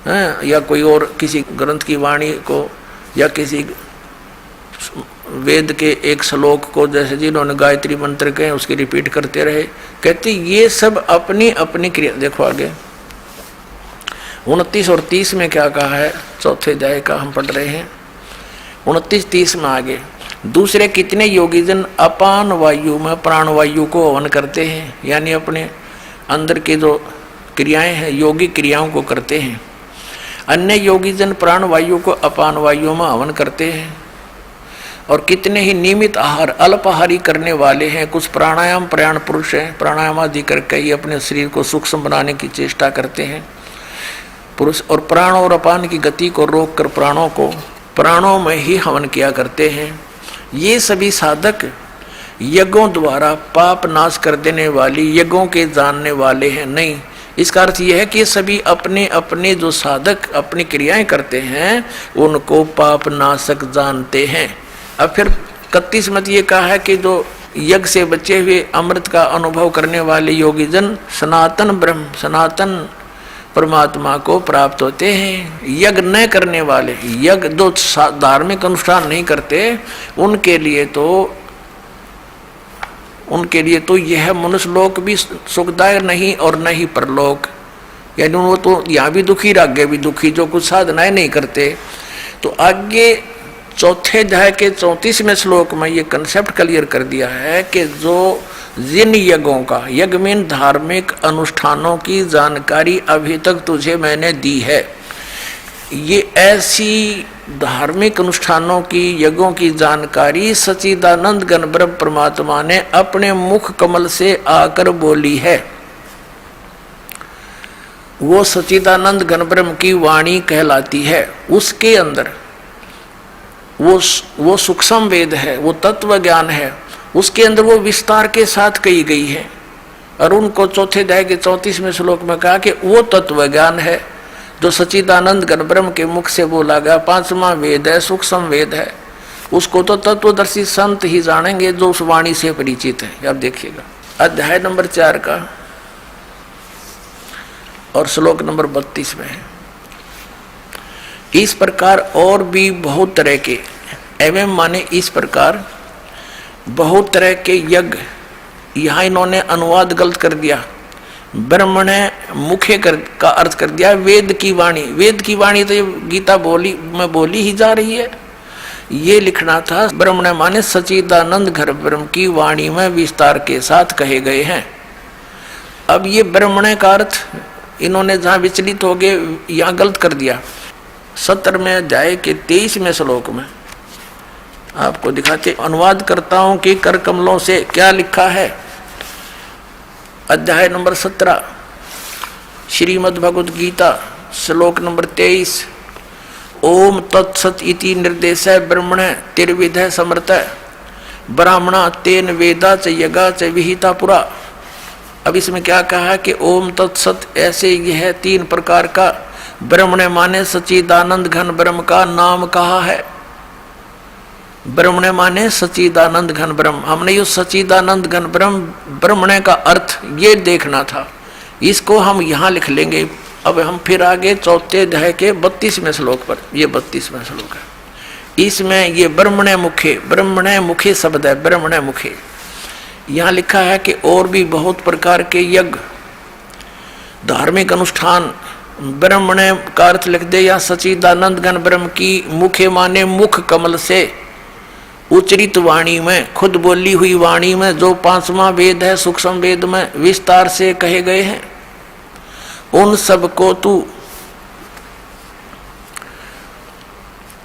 है, या कोई और किसी ग्रंथ की वाणी को, या किसी वेद के एक श्लोक को, जैसे जिन्होंने गायत्री मंत्र कहे उसकी रिपीट करते रहे। कहते ये सब अपनी अपनी क्रिया। देखो आगे 29 और 30 में क्या कहा है, चौथे अध्याय का हम पढ़ रहे हैं। 29-30 में आगे दूसरे कितने योगीजन अपान वायु में प्राण वायु को हवन करते हैं, यानी अपने अंदर के जो क्रियाएं हैं योगी क्रियाओं को करते हैं। अन्य योगीजन प्राण वायु को अपान वायु में हवन करते हैं। और कितने ही नियमित आहार अल्पाहारी करने वाले हैं। कुछ प्राणायाम प्रयाण पुरुष हैं, प्राणायाम आदि करके ही अपने शरीर को सूक्ष्म बनाने की चेष्टा करते हैं पुरुष। और प्राण और अपान की गति को रोक कर प्राणों को प्राणों में ही हवन किया करते हैं। ये सभी साधक यज्ञों द्वारा पाप नाश कर देने वाली यज्ञों के जानने वाले हैं नहीं। इसका अर्थ यह है कि सभी अपने अपने जो साधक अपनी क्रियाएं करते हैं उनको पाप नाशक जानते हैं। अब फिर 31 में ये कहा है कि जो यज्ञ से बचे हुए अमृत का अनुभव करने वाले योगी जन सनातन ब्रह्म सनातन परमात्मा को प्राप्त होते हैं। यज्ञ न करने वाले, यज्ञ जो धार्मिक अनुष्ठान नहीं करते, उनके लिए तो यह मनुष्य लोक भी सुखदायक नहीं और न ही परलोक, यानी वो तो यहाँ भी दुखी आगे भी दुखी, जो कुछ साधनाएं नहीं करते। तो आगे चौथे अध्याय के 34वें श्लोक में ये कंसेप्ट क्लियर कर दिया है कि जो जिन यज्ञों का, यज्ञ में धार्मिक अनुष्ठानों की जानकारी अभी तक तुझे मैंने दी है, ये ऐसी धार्मिक अनुष्ठानों की यज्ञों की जानकारी सच्चिदानंद घन ब्रह्म परमात्मा ने अपने मुख कमल से आकर बोली है। वो सच्चिदानंद घन ब्रह्म की वाणी कहलाती है। उसके अंदर वो सूक्ष्म वेद है, वो तत्व ज्ञान है, उसके अंदर वो विस्तार के साथ कही गई है। और उनको चौथे अध्याय के 34वें श्लोक में कहा कि वो तत्व ज्ञान है जो सच्चिदानंद घन ब्रह्म के मुख से बोला गया, 5वां वेद है, सूक्ष्म वेद है। उसको तो तत्वदर्शी संत ही जानेंगे जो उस वाणी से परिचित है। अब देखिएगा अध्याय नंबर 4 का और श्लोक नंबर 32 में है। इस प्रकार और भी बहुत तरह के, एवं माने इस प्रकार बहुत तरह के यज्ञ, यहाँ इन्होंने अनुवाद गलत कर दिया, ब्रह्मण मुख्य का अर्थ कर दिया वेद की वाणी। वेद की वाणी तो ये गीता बोली ही जा रही है, ये लिखना था ब्रह्मण माने सच्चिदानंद घन ब्रह्म की वाणी में विस्तार के साथ कहे गए हैं। अब ये ब्रह्मण का अर्थ इन्होंने जहाँ विचलित हो गए यहाँ गलत कर दिया। 17वें अध्याय के 23वें श्लोक में आपको दिखाते अनुवादकर्ताओं के कर कमलों से क्या लिखा है। अध्याय नंबर 17 श्रीमद् भगवद गीता श्लोक नंबर 23 ओम तत्सत इति निर्देश ब्रह्मण तिर्विध समर्थ ब्राह्मणा तेन वेदा च यगा च विहिता पुरा। अब इसमें क्या कहा है कि ओम तत्सत, ऐसे यह 3 प्रकार का ब्रह्मण माने सच्चिदानंद घन ब्रह्म का नाम कहा है। ब्रह्मण्य माने सच्चिदानंद घन ब्रह्म। हमने ये सच्चिदानंद घन ब्रह्म ब्रह्मण्य का अर्थ ये देखना था, इसको हम यहाँ लिख लेंगे। अब हम फिर आगे चौथे अध्याय के 32वें श्लोक पर, ये 32वां श्लोक है, इसमें ये ब्रह्मण्य मुखे शब्द है, ब्रह्मण्य मुखे। यहाँ लिखा है कि और भी बहुत प्रकार के यज्ञ धार्मिक अनुष्ठान, ब्रह्मण्य का अर्थ लिख दे या सच्चिदानंद घन ब्रह्म की मुखे माने मुख कमल से उच्चरित वाणी में, खुद बोली हुई वाणी में जो 5वां वेद है सूक्ष्म वेद में विस्तार से कहे गए हैं, उन सब को तू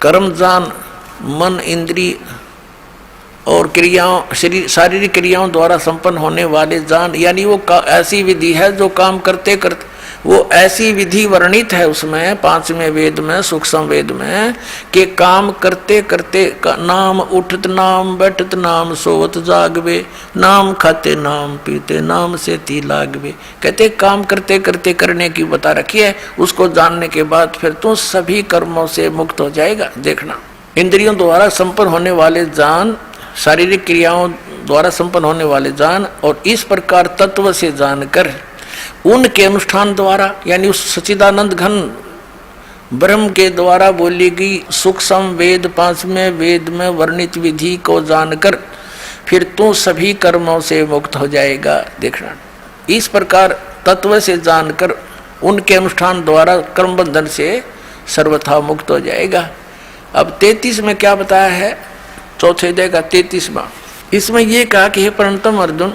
कर्म जान, मन इंद्रिय और क्रियाओं शारीरिक क्रियाओं द्वारा संपन्न होने वाले जान, यानी वो ऐसी विधि है जो काम करते करते, वो ऐसी विधि वर्णित है उसमें 5वें वेद में सूक्ष्म वेद में कि काम करते करते नाम उठत नाम बैठत नाम सोवत जागवे, नाम खाते नाम पीते नाम से ती लागवे। कहते काम करते करते करने की बता रखी है, उसको जानने के बाद फिर तो सभी कर्मों से मुक्त हो जाएगा। देखना, इंद्रियों द्वारा संपन्न होने वाले जान, शारीरिक क्रियाओं द्वारा संपन्न होने वाले जान, और इस प्रकार तत्व से जानकर उनके अनुष्ठान द्वारा, यानी उस सच्चिदानंद घन ब्रह्म के द्वारा बोली गई सूक्ष्म वेद 5वें वेद में वर्णित विधि को जानकर फिर तो सभी कर्मों से मुक्त हो जाएगा। देखना, इस प्रकार तत्व से जानकर उनके अनुष्ठान द्वारा कर्म बंधन से सर्वथा मुक्त हो जाएगा। अब 33 में क्या बताया है, चौथे अध्याय का 33वां, इसमें यह कहा कि हे परंतम अर्जुन,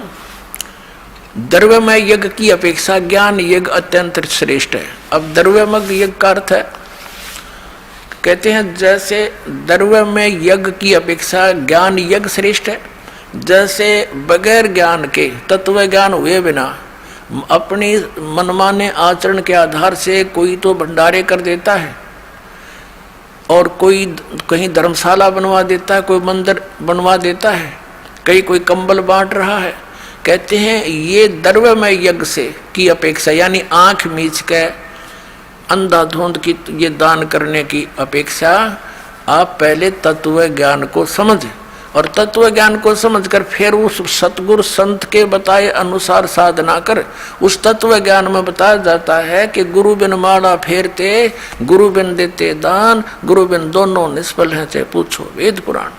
द्रव्यमय यज्ञ की अपेक्षा ज्ञान यज्ञ अत्यंत श्रेष्ठ है। अब द्रव्यमय यज्ञ का अर्थ है, कहते हैं जैसे द्रव्यमय यज्ञ की अपेक्षा ज्ञान यज्ञ श्रेष्ठ है, जैसे बगैर ज्ञान के तत्व ज्ञान हुए बिना अपनी मनमाने आचरण के आधार से कोई तो भंडारे कर देता है और कोई कहीं धर्मशाला बनवा देता है, कोई मंदिर बनवा देता है, कोई कंबल बांट रहा है। कहते हैं ये द्रव्यमय यज्ञ से की अपेक्षा, यानी आंख मीच के अंधाधुंध की ये दान करने की अपेक्षा आप पहले तत्व ज्ञान को समझ, और तत्व ज्ञान को समझकर फिर उस सतगुरु संत के बताए अनुसार साधना कर। उस तत्व ज्ञान में बताया जाता है कि गुरु बिन माला फेरते, गुरु बिन देते दान, गुरु बिन दोनों निष्फल हैं, चाहे पूछो वेद पुराण।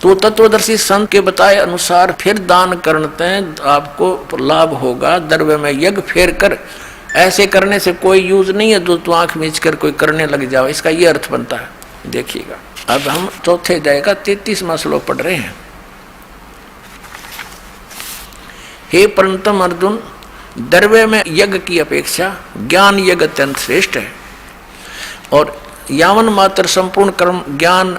तो तत्वदर्शी संत के बताए अनुसार फिर दान करते हैं, आपको लाभ होगा। द्रव्य में यज्ञ फेर कर, ऐसे करने से कोई यूज नहीं है जो तू आंख मीच कर कोई करने लग जाओ, इसका ये अर्थ बनता है। देखिएगा, अब हम चौथे अध्याय का 33वां श्लोक पढ़ रहे हैं। हे परंतम अर्जुन, द्रव्य में यज्ञ की अपेक्षा ज्ञान यज्ञ अत्यंत श्रेष्ठ है, और यावन मात्र संपूर्ण कर्म ज्ञान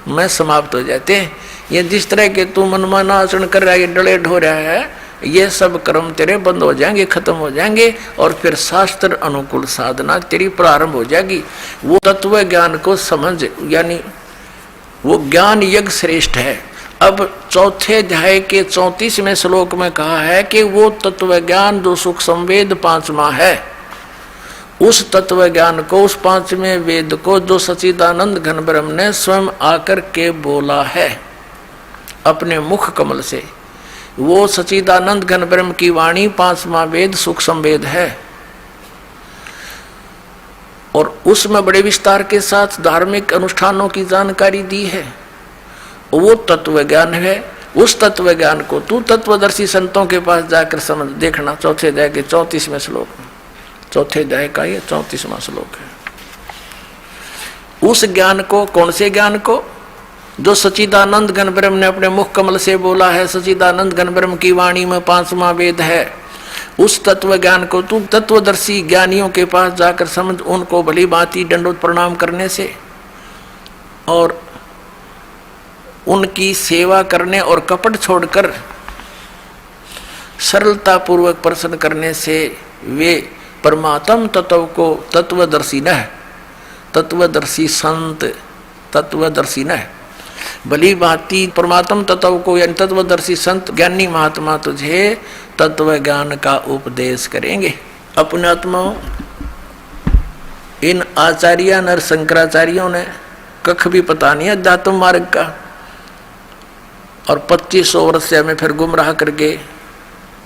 में समाप्त हो जाते हैं। ये जिस तरह के तू मनमाना आचरण कर रहा है, ये डले ढो रहा है, ये सब कर्म तेरे बंद हो जाएंगे, खत्म हो जाएंगे, और फिर शास्त्र अनुकूल साधना तेरी प्रारंभ हो जाएगी। वो तत्व ज्ञान को समझ, यानी वो ज्ञान यज्ञ श्रेष्ठ है। अब चौथे अध्याय के 34वें श्लोक में कहा है कि वो तत्व ज्ञान जो सूक्ष्म वेद 5वां है, उस तत्व ज्ञान को, उस 5वें वेद को जो सच्चिदानंद घन ब्रह्म ने स्वयं आकर के बोला है अपने मुख कमल से, वो सच्चिदानंद घन ब्रह्म की वाणी 5वां वेद सूक्ष्म वेद है, और उसमें बड़े विस्तार के साथ धार्मिक अनुष्ठानों की जानकारी दी है। वो तत्व ज्ञान है। उस तत्व ज्ञान को तू तत्वदर्शी संतों के पास जाकर समझ। देखना, चौथे अध्याय के 34वें श्लोक में, चौथे अध्याय का ये 34वां श्लोक है। उस ज्ञान को, कौन से ज्ञान को? जो सच्चिदानंद घन ब्रह्म ने अपने मुख कमल से बोला है, सच्चिदानंद घन ब्रह्म की वाणी में 5वां वेद है। उस तत्व ज्ञान को तू तत्वदर्शी ज्ञानियों के पास जाकर समझ, उनको भली भांति दंडोत प्रणाम करने से और उनकी सेवा करने और कपट छोड़कर सरलता पूर्वक प्रसन्न करने से वे परमात्म तत्व को तत्वदर्शी न है, तत्वदर्शी संत तत्वदर्शी न है, भली भांति परमात्म तत्व को यानी तत्वदर्शी संत ज्ञानी महात्मा तुझे तत्व ज्ञान का उपदेश करेंगे। अपने आत्माओं, इन आचार्य नर शंकराचार्यों ने कख भी पता नहीं है अध्यात्म मार्ग का, और 2500 वर्ष से हमें फिर गुमराह करके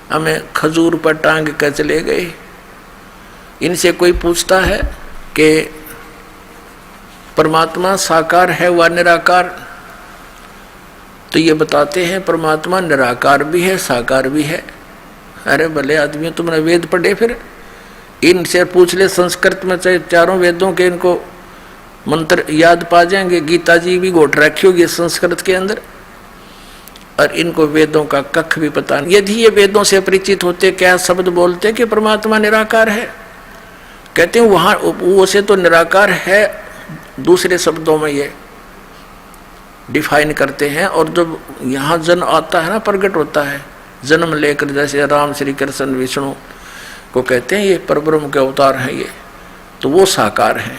हमें खजूर पर टांग कर चले गए। इनसे कोई पूछता है कि परमात्मा साकार है व निराकार, तो ये बताते हैं परमात्मा निराकार भी है साकार भी है। अरे भले आदमी, तुमने वेद पढ़े, फिर इनसे पूछ ले संस्कृत में, चाहे चारों वेदों के इनको मंत्र याद पा जाएंगे। गीता जी भी घोट रखी होगी संस्कृत के अंदर, और इनको वेदों का कख भी पता नहीं। यदि ये वेदों से परिचित होते, क्या शब्द बोलते कि परमात्मा निराकार है? कहते हैं वहां वो से तो निराकार है, दूसरे शब्दों में ये डिफाइन करते हैं। और जब यहाँ जन्म आता है ना, प्रकट होता है, जन्म लेकर, जैसे राम श्री कृष्ण विष्णु को कहते हैं ये परब्रह्म के अवतार हैं ये, तो वो साकार है।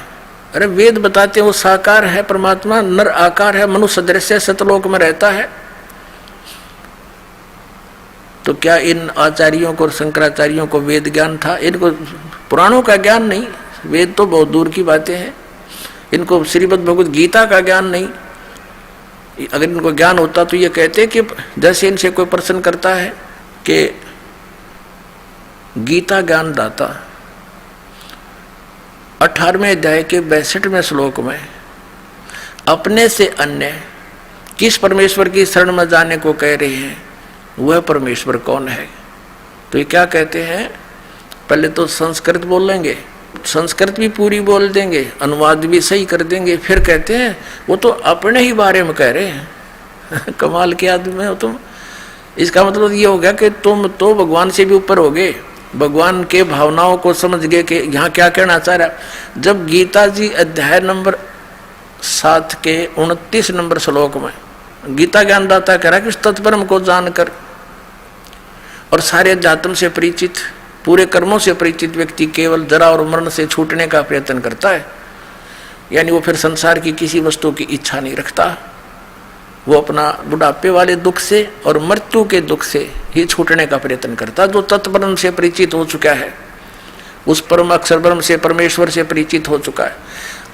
अरे वेद बताते हैं वो साकार है, परमात्मा नर आकार है, मनुष्य सदृश सतलोक में रहता है। तो क्या इन आचार्यों को, शंकराचार्यों को वेद ज्ञान था? इनको पुराणों का ज्ञान नहीं, वेद तो बहुत दूर की बातें हैं। इनको श्रीमद् भगवद गीता का ज्ञान नहीं। अगर इनको ज्ञान होता तो ये कहते कि जैसे इनसे कोई प्रश्न करता है कि गीता ज्ञान दाता 18वें अध्याय के 62वें श्लोक में अपने से अन्य किस परमेश्वर की शरण में जाने को कह रहे हैं, वह परमेश्वर कौन है? तो ये क्या कहते हैं, पहले तो संस्कृत बोल लेंगे, संस्कृत भी पूरी बोल देंगे, अनुवाद भी सही कर देंगे, फिर कहते हैं वो तो अपने ही बारे में कह रहे हैं। कमाल के आदमी हो तुम। इसका मतलब ये हो गया कि तुम तो भगवान से भी ऊपर हो गए, भगवान के भावनाओं को समझ गए कि यहाँ क्या कहना चाह रहा। जब गीता जी अध्याय नंबर 7 के 29 नंबर श्लोक में गीता ज्ञानदाता कह रहा है कि उस तत्परम को जानकर और सारे अध्यात्म से परिचित, पूरे कर्मों से परिचित व्यक्ति केवल जरा और मरण से छूटने का प्रयत्न करता है। यानी वो फिर संसार की किसी वस्तु की इच्छा नहीं रखता, वो अपना बुढ़ापे वाले दुख से और मृत्यु के दुख से ही छूटने का प्रयत्न करता। जो तत्परम से परिचित हो चुका है, उस परम अक्षर ब्रह्म से, परमेश्वर से परिचित हो चुका है।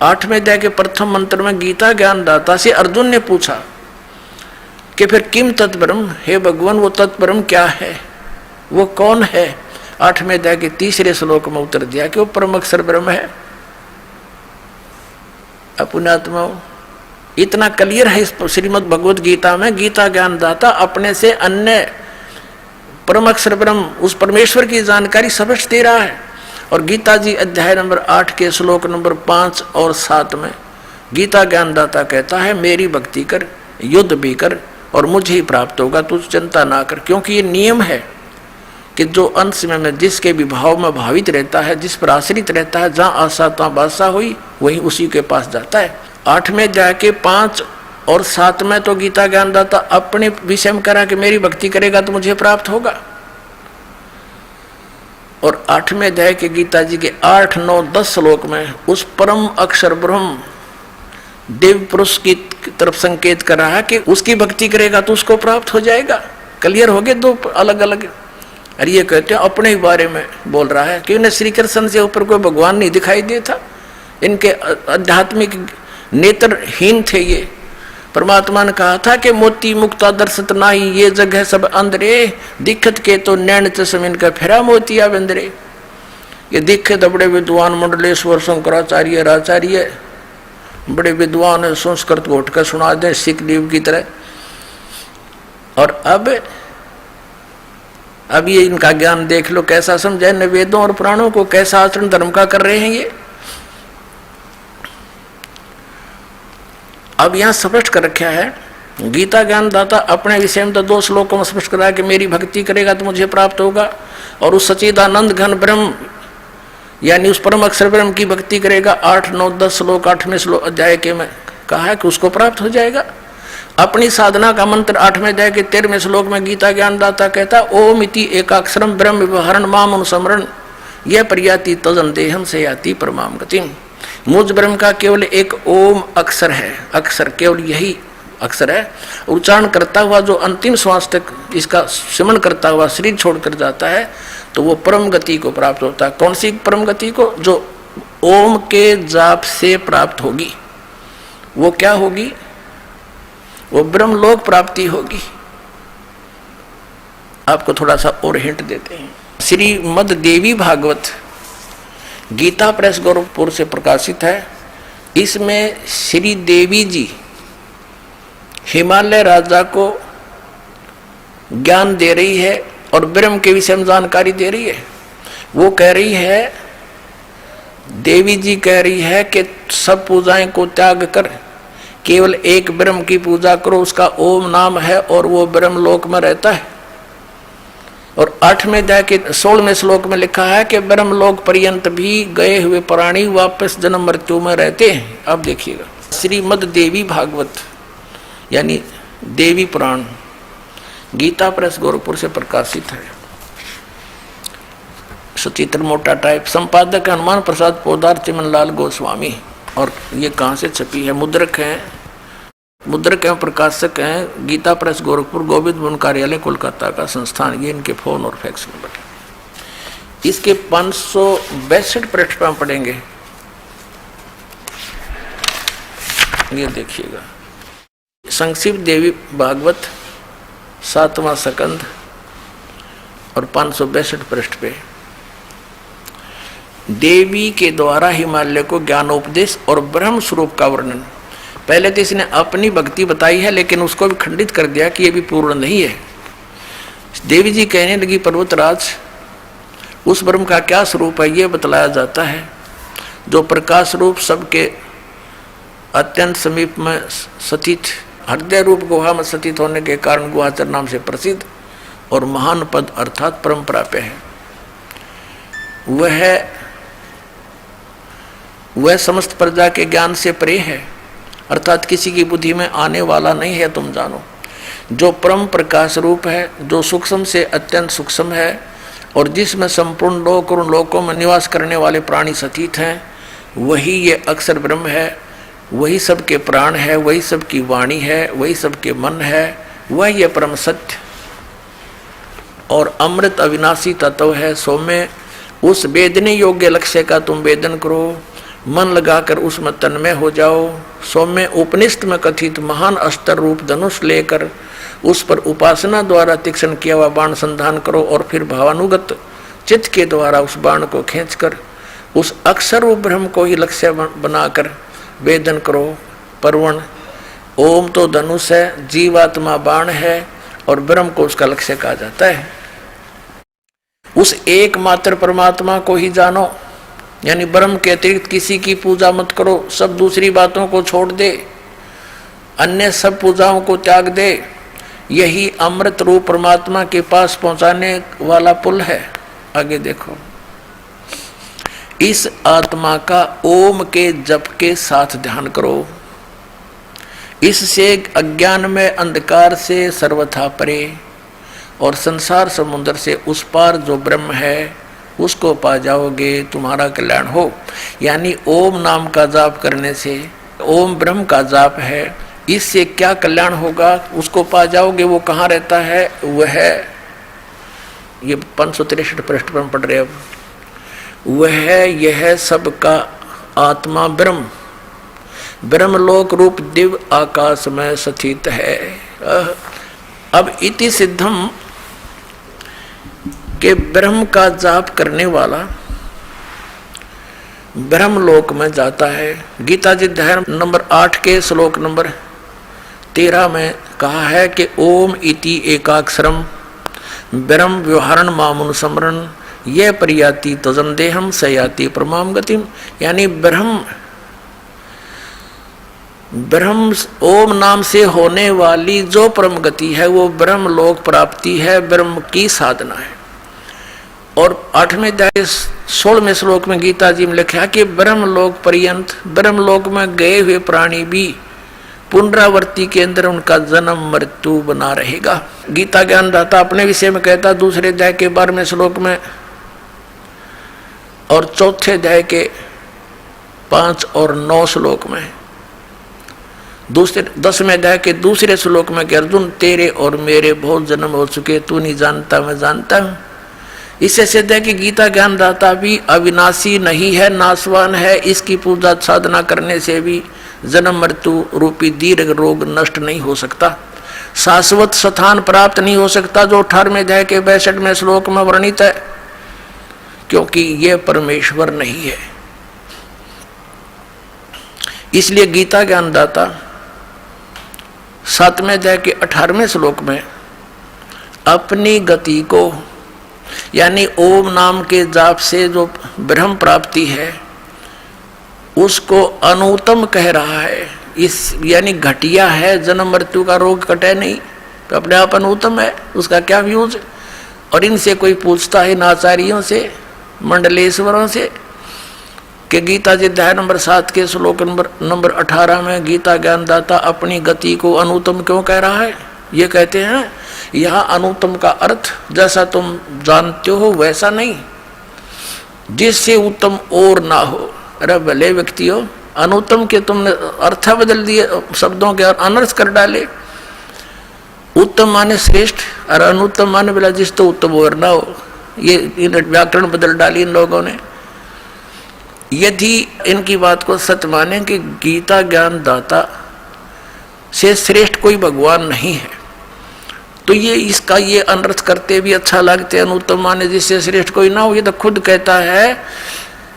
8वें अध्याय के प्रथम मंत्र में गीता ज्ञानदाता से अर्जुन ने पूछा कि फिर किम तत्परम, हे भगवान वो तत्परम क्या है, वो कौन है? 8वें अध्याय के 3 श्लोक में उत्तर दिया कि वो परम अक्षर ब्रह्म है। पुण्यात्माओं, इतना क्लियर है इस श्रीमद् भगवद गीता में। गीता ज्ञानदाता अपने से अन्य परम अक्षर ब्रह्म, उस परमेश्वर की जानकारी स्पष्ट दे रहा है। और गीता जी अध्याय नंबर 8 के श्लोक नंबर 5 और 7 में गीता ज्ञानदाता कहता है, मेरी भक्ति कर, युद्ध भी कर और मुझे ही प्राप्त होगा, तू चिंता ना कर। क्योंकि ये नियम है कि जो अंश में जिसके विभाव में भावित रहता है, जिस पर आश्रित रहता है, जहाँ आशा तहाँ बादशाह हुई, वही उसी के पास जाता है। 8वें अध्याय के 5 और 7 में तो गीता ज्ञानदाता अपने विषय में करा कि मेरी भक्ति करेगा तो मुझे प्राप्त होगा। और 8वें अध्याय के गीता जी के 8, 9, 10 श्लोक में उस परम अक्षर ब्रह्म देव पुरुष की तरफ संकेत कर रहा है कि उसकी भक्ति करेगा तो उसको प्राप्त हो जाएगा। क्लियर हो गए दो अलग अलग। और ये कहते हैं अपने ही बारे में बोल रहा है कि उन्हें श्री कृष्ण से ऊपर कोई भगवान नहीं दिखाई देता। इनके आध्यात्मिक नेत्रहीन थे ये। परमात्मा ने कहा था कि मोती मुक्ता दर्शत नाही, ये जगह सब अंधरे, दिखत के तो नैन चश्म इनका फेरा मोतिया बंदरे। ये दिखे तो बड़े विद्वान मंडलेश्वर शंकराचार्य आचार्य, बड़े विद्वान संस्कृत घोट कर सुना दे सिख लीव की तरह। और अब ये इनका ज्ञान देख लो कैसा समझे, न वेदों और पुराणों को कैसा आचरण धर्म का कर रहे हैं ये। अब यहाँ स्पष्ट कर रखा है, गीता ज्ञानदाता अपने विषय में तो 2 श्लोकों में स्पष्ट करा कि मेरी भक्ति करेगा तो मुझे प्राप्त होगा, और उस सच्चिदानंद घन ब्रह्म यानी उस परम अक्षर ब्रह्म की भक्ति करेगा। 8, 9, 10 श्लोक 8वें श्लोक अध्याय के में कहा है कि उसको प्राप्त हो जाएगा। अपनी साधना का मंत्र 8वें अध्याय के 13वें श्लोक में गीता ज्ञानदाता कहता, ओम इति एकाक्षरम ब्रह्म व्यवहारण माम अनुसमरण, यह प्रयाति तजन देहम से याति परमाम गतिम। मुझ ब्रह्म का केवल एक ओम अक्षर है, अक्षर केवल यही अक्षर है। उच्चारण करता हुआ जो अंतिम श्वास तक इसका सिमरण करता हुआ शरीर छोड़कर जाता है तो वो परम गति को प्राप्त होता है। कौन सी परम गति को? जो ओम के जाप से प्राप्त होगी। वो क्या होगी? वो ब्रह्मलोक प्राप्ति होगी। आपको थोड़ा सा और हिंट देते हैं। श्रीमद् देवी भागवत गीता प्रेस गोरखपुर से प्रकाशित है। इसमें श्री देवी जी हिमालय राजा को ज्ञान दे रही है और ब्रह्म के विषय में जानकारी दे रही है। वो कह रही है, देवी जी कह रही है कि सब पूजाएं को त्याग कर केवल एक ब्रह्म की पूजा करो, उसका ओम नाम है और वो ब्रह्म लोक में रहता है। और 8वें अध्याय के 16वें श्लोक में लिखा है कि ब्रह्म लोक पर्यंत भी गए हुए प्राणी वापस जन्म मृत्यु में रहते हैं। अब देखिएगा, श्रीमद् देवी भागवत यानी देवी पुराण गीता प्रेस गोरखपुर से प्रकाशित है। सचित्र मोटा टाइप, संपादक हनुमान प्रसाद पोदार चिमनलाल गोस्वामी। और ये कहाँ से छपी है? मुद्रक हैं प्रकाशक हैं गीता प्रेस गोरखपुर, गोविंद भवन कार्यालय कोलकाता का संस्थान। ये इनके फोन और फैक्स नंबर है। इसके 562 पृष्ठ पर पढ़ेंगे। ये देखिएगा, संक्षिप्त देवी भागवत 7वां स्कंद और 562 पृष्ठ पे देवी के द्वारा हिमालय को ज्ञानोपदेश और ब्रह्म स्वरूप का वर्णन। पहले तो इसने अपनी भक्ति बताई है, लेकिन उसको भी खंडित कर दिया कि ये भी पूर्ण नहीं है। देवी जी कहने लगी, पर्वतराज, उस ब्रह्म का क्या स्वरूप है ये बतलाया जाता है, जो प्रकाश रूप सबके अत्यंत समीप में स्थित, हृदय रूप गुहा में स्थित होने के कारण गुहाचर नाम से प्रसिद्ध और महान पद अर्थात परम प्राप्य है। वह समस्त प्रजा के ज्ञान से परे है, अर्थात किसी की बुद्धि में आने वाला नहीं है। तुम जानो, जो परम प्रकाश रूप है, जो सूक्ष्म से अत्यंत सूक्ष्म है और जिसमें संपूर्ण लोक और लोकों में निवास करने वाले प्राणी स्थित हैं, वही ये अक्षर ब्रह्म है, वही सबके प्राण है, वही सबकी वाणी है, वही सबके मन है, वह ये परम सत्य और अमृत अविनाशी तत्व है। सो में उस वेदने योग्य लक्ष्य का तुम वेदन करो, मन लगाकर उसमें तन्मय हो जाओ। सो में उपनिषद में कथित महान अस्त्र रूप धनुष लेकर उस पर उपासना द्वारा तीक्ष्ण किया हुआ बाण संधान करो और फिर भावानुगत चित्त के द्वारा उस बाण को खींचकर उस अक्षर रूप ब्रह्म को ही लक्ष्य बनाकर वेदन करो। परवण ओम तो धनुष है, जीवात्मा बाण है और ब्रह्म को उसका लक्ष्य कहा जाता है। उस एकमात्र परमात्मा को ही जानो, यानी ब्रह्म के अतिरिक्त किसी की पूजा मत करो, सब दूसरी बातों को छोड़ दे, अन्य सब पूजाओं को त्याग दे। यही अमृत रूप परमात्मा के पास पहुंचाने वाला पुल है। आगे देखो, इस आत्मा का ओम के जप के साथ ध्यान करो, इससे अज्ञान में अंधकार से सर्वथा परे और संसार समुद्र से उस पार जो ब्रह्म है उसको पा जाओगे, तुम्हारा कल्याण हो। यानी ओम नाम का जाप करने से, ओम ब्रह्म का जाप है, इससे क्या कल्याण होगा, उसको पा जाओगे। वो कहाँ रहता है? वह ये 563 पृष्ठ पर पढ़ रहे। अब वह यह सबका आत्मा ब्रह्म ब्रह्मलोक रूप दिव्य आकाश में स्थित है। अब इति सिद्धम के ब्रह्म का जाप करने वाला ब्रह्मलोक में जाता है। गीता जी अध्याय नंबर 8 के श्लोक नंबर 13 में कहा है कि ओम इति एकाक्षरम ब्रह्म व्यवहारण मामुन समरण ये परियाति तजन देहम सयाति परमाम गतिम। यानी ब्रह्म ओम नाम से होने वाली जो परम गति है वो ब्रह्म लोक प्राप्ति है, ब्रह्म की साधना है। और 8वें अध्याय 16वें श्लोक में गीता जी में लिखा कि ब्रह्मलोक पर्यंत, ब्रह्मलोक में गए हुए प्राणी भी पुनरावृत्ति के अंदर उनका जन्म मृत्यु बना रहेगा। गीता ज्ञान दाता अपने विषय में कहता दूसरे अध्याय के 12वें श्लोक में और चौथे अध्याय के 5 और 9 श्लोक में, दूसरे 10वें अध्याय के दूसरे श्लोक में कि अर्जुन तेरे और मेरे बहुत जन्म हो चुके, तू नहीं जानता मैं जानता हूं। इससे सिद्ध है कि गीता ज्ञानदाता भी अविनाशी नहीं है, नाशवान है। इसकी पूजा साधना करने से भी जन्म मृत्यु रूपी दीर्घ रोग नष्ट नहीं हो सकता, शाश्वत स्थान प्राप्त नहीं हो सकता, जो 18वें अध्याय के 62वें श्लोक में वर्णित है, क्योंकि यह परमेश्वर नहीं है। इसलिए गीता ज्ञानदाता 7वें अध्याय के 18वें श्लोक में अपनी गति को, यानी ओम नाम के जाप से जो ब्रह्म प्राप्ति है उसको अनुत्तम कह रहा है। इस यानी घटिया है, जन्म मृत्यु का रोग कटे नहीं तो अपने आप अनुत्तम है, उसका क्या व्यूज। और इनसे कोई पूछता है, नाचारियों से, मंडलेश्वरों से, कि गीता जी अध्याय नंबर 7 के श्लोक नंबर 18 में गीता ज्ञानदाता अपनी गति को अनुत्तम क्यों कह रहा है। ये कहते हैं यहाँ अनुत्तम का अर्थ जैसा तुम जानते हो वैसा नहीं, जिससे उत्तम और ना हो। अरे भले व्यक्ति हो, अनुत्तम के तुमने अर्थ बदल दिए, शब्दों के अनर्थ कर डाले। उत्तम माने श्रेष्ठ और अनुत्तम माने बोला जिस तो उत्तम और ना हो। ये व्याकरण बदल डाली इन लोगों ने। यदि इनकी बात को सत्य माने कि गीता ज्ञान दाता से श्रेष्ठ कोई भगवान नहीं है, तो ये इसका ये अनर्थ करते भी अच्छा लगते। अनुत्तम माने जिससे श्रेष्ठ कोई ना हो। ये तो खुद कहता है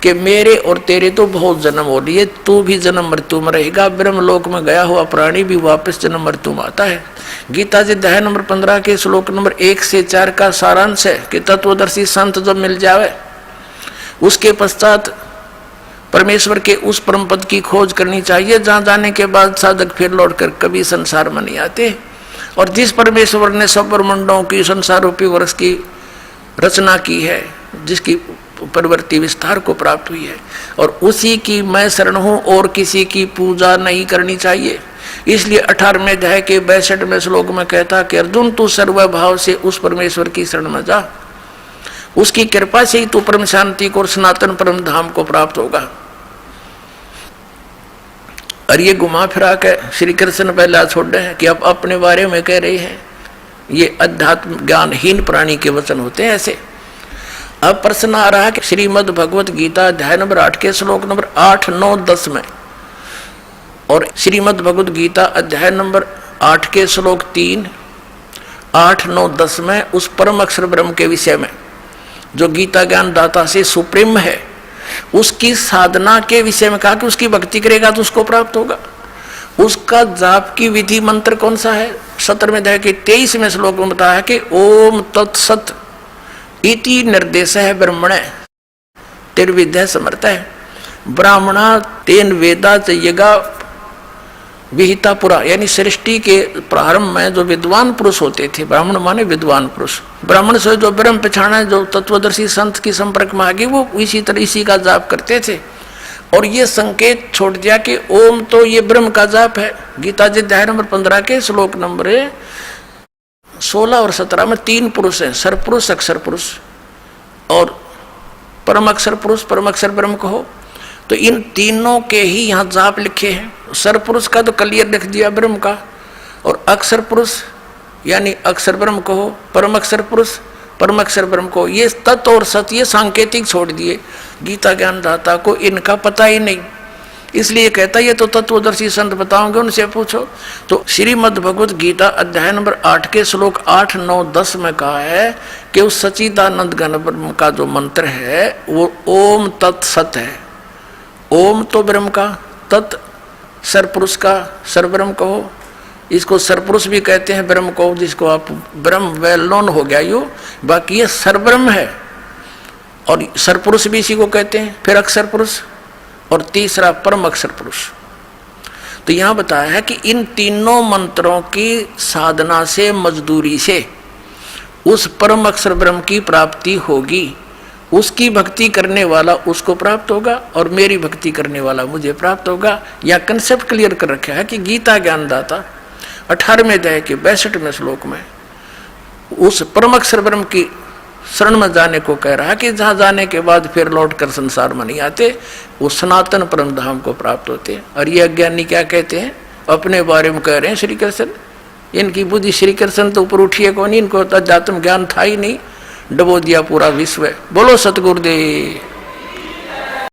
कि मेरे और तेरे तो बहुत जन्म हो लिए, तू भी जन्म मृत्यु में रहेगा। ब्रह्मलोक में गया हुआ प्राणी भी वापस जन्म मृत्यु में आता है। गीता जी अध्याय नंबर 15 के श्लोक नंबर 1 से 4 का सारांश है कि तत्वदर्शी संत जब मिल जावे उसके पश्चात परमेश्वर के उस परम पद की खोज करनी चाहिए जहाँ जाने के बाद साधक फिर लौट कर कभी संसार में नहीं आते। और जिस परमेश्वर ने सब ब्रह्मांडों की संसार रूपी वर्ष की रचना की है, जिसकी प्रवृत्ति विस्तार को प्राप्त हुई है, और उसी की मैं शरण हूँ और किसी की पूजा नहीं करनी चाहिए। इसलिए 18वें अध्याय के 62वें श्लोक में कहता कि अर्जुन तू सर्वभाव से उस परमेश्वर की शरण में जा, उसकी कृपा से ही तू परम शांति को और सनातन परम धाम को प्राप्त होगा। और ये घुमा फिरा के श्री कृष्ण पहला छोड़ रहे हैं कि अब अपने बारे में कह रहे हैं। ये अध्यात्म ज्ञानहीन प्राणी के वचन होते हैं ऐसे। अब प्रश्न आ रहा है कि श्रीमद् भगवत गीता अध्याय नंबर 8 के श्लोक नंबर 8, 9, 10 में और श्रीमद् भगवत गीता अध्याय नंबर 8 के श्लोक 3, 8, 9, 10 में उस परम अक्षर ब्रह्म के विषय में जो गीता ज्ञान दाता से सुप्रीम है, उसकी साधना के विषय में कहा कि उसकी भक्ति करेगा तो उसको प्राप्त होगा। उसका जाप की विधि मंत्र कौन सा है? 17वें अध्याय के 23वें श्लोक में बताया है कि ओम तत्सत इति निर्देश है ब्रह्मण तिर्विद्या समर्थ है। ब्राह्मणा तेन वेदा चयेगा विहिता पुरा, यानी सृष्टि के प्रारंभ में जो विद्वान पुरुष होते थे, ब्राह्मण माने विद्वान पुरुष, ब्राह्मण से जो ब्रह्म पहचाना, जो तत्वदर्शी संत की संपर्क में आ गए, वो इसी तरह इसी का जाप करते थे। और ये संकेत छोड़ दिया कि ओम तो ये ब्रह्म का जाप है। गीता जी अध्याय नंबर 15 के श्लोक नंबर 16 और 17 में 3 पुरुष हैं, सरपुरुष, अक्षर पुरुष और परम अक्षर पुरुष, परम अक्षर ब्रह्म कहो। तो इन तीनों के ही यहाँ जाप लिखे हैं। सरपुरुष का तो क्लियर लिख दिया ब्रह्म का, और अक्षर पुरुष यानी अक्षर ब्रह्म कहो, परम अक्षर पुरुष परम अक्षर ब्रह्म को। ये तत्व और सत्य ये सांकेतिक छोड़ दिए। गीता ज्ञान दाता को इनका पता ही नहीं, इसलिए कहता ये तो तत्वदर्शी संत बताओगे, उनसे पूछो। तो श्रीमद् भगवत गीता अध्याय नंबर 8 के श्लोक 8, 9, 10 में कहा है कि उस सच्चिदानंद घन ब्रह्म का जो मंत्र है वो ओम तत्सत है। ओम तो ब्रह्म का, तत् सरपुरुष का, सरब्रह्म कहो। इसको सरपुरुष भी कहते हैं ब्रह्म को, जिसको आप ब्रह्म वेल नोन हो गया यो, बाकी ये सरब्रह्म है। और सरपुरुष भी इसी को कहते हैं, फिर अक्षर पुरुष और तीसरा परम अक्षर पुरुष। तो यहाँ बताया है कि इन तीनों मंत्रों की साधना से, मजदूरी से उस परम अक्षर ब्रह्म की प्राप्ति होगी। उसकी भक्ति करने वाला उसको प्राप्त होगा और मेरी भक्ति करने वाला मुझे प्राप्त होगा। यह कंसेप्ट क्लियर कर रखा है कि गीता ज्ञानदाता 18वें अध्याय के 62वें श्लोक में उस परम अक्षर ब्रह्म की शरण में जाने को कह रहा है कि जहाँ जाने के बाद फिर लौट कर संसार में नहीं आते, वो सनातन परम धाम को प्राप्त होते हैं। और ये अज्ञानी क्या कहते हैं, अपने बारे में कह रहे हैं श्री कृष्ण, इनकी बुद्धि श्री कृष्ण तो ऊपर उठिए कौन, इनको तो अध्यात्म ज्ञान था ही नहीं, डबो दिया पूरा विश्व। बोलो सतगुरुदेव।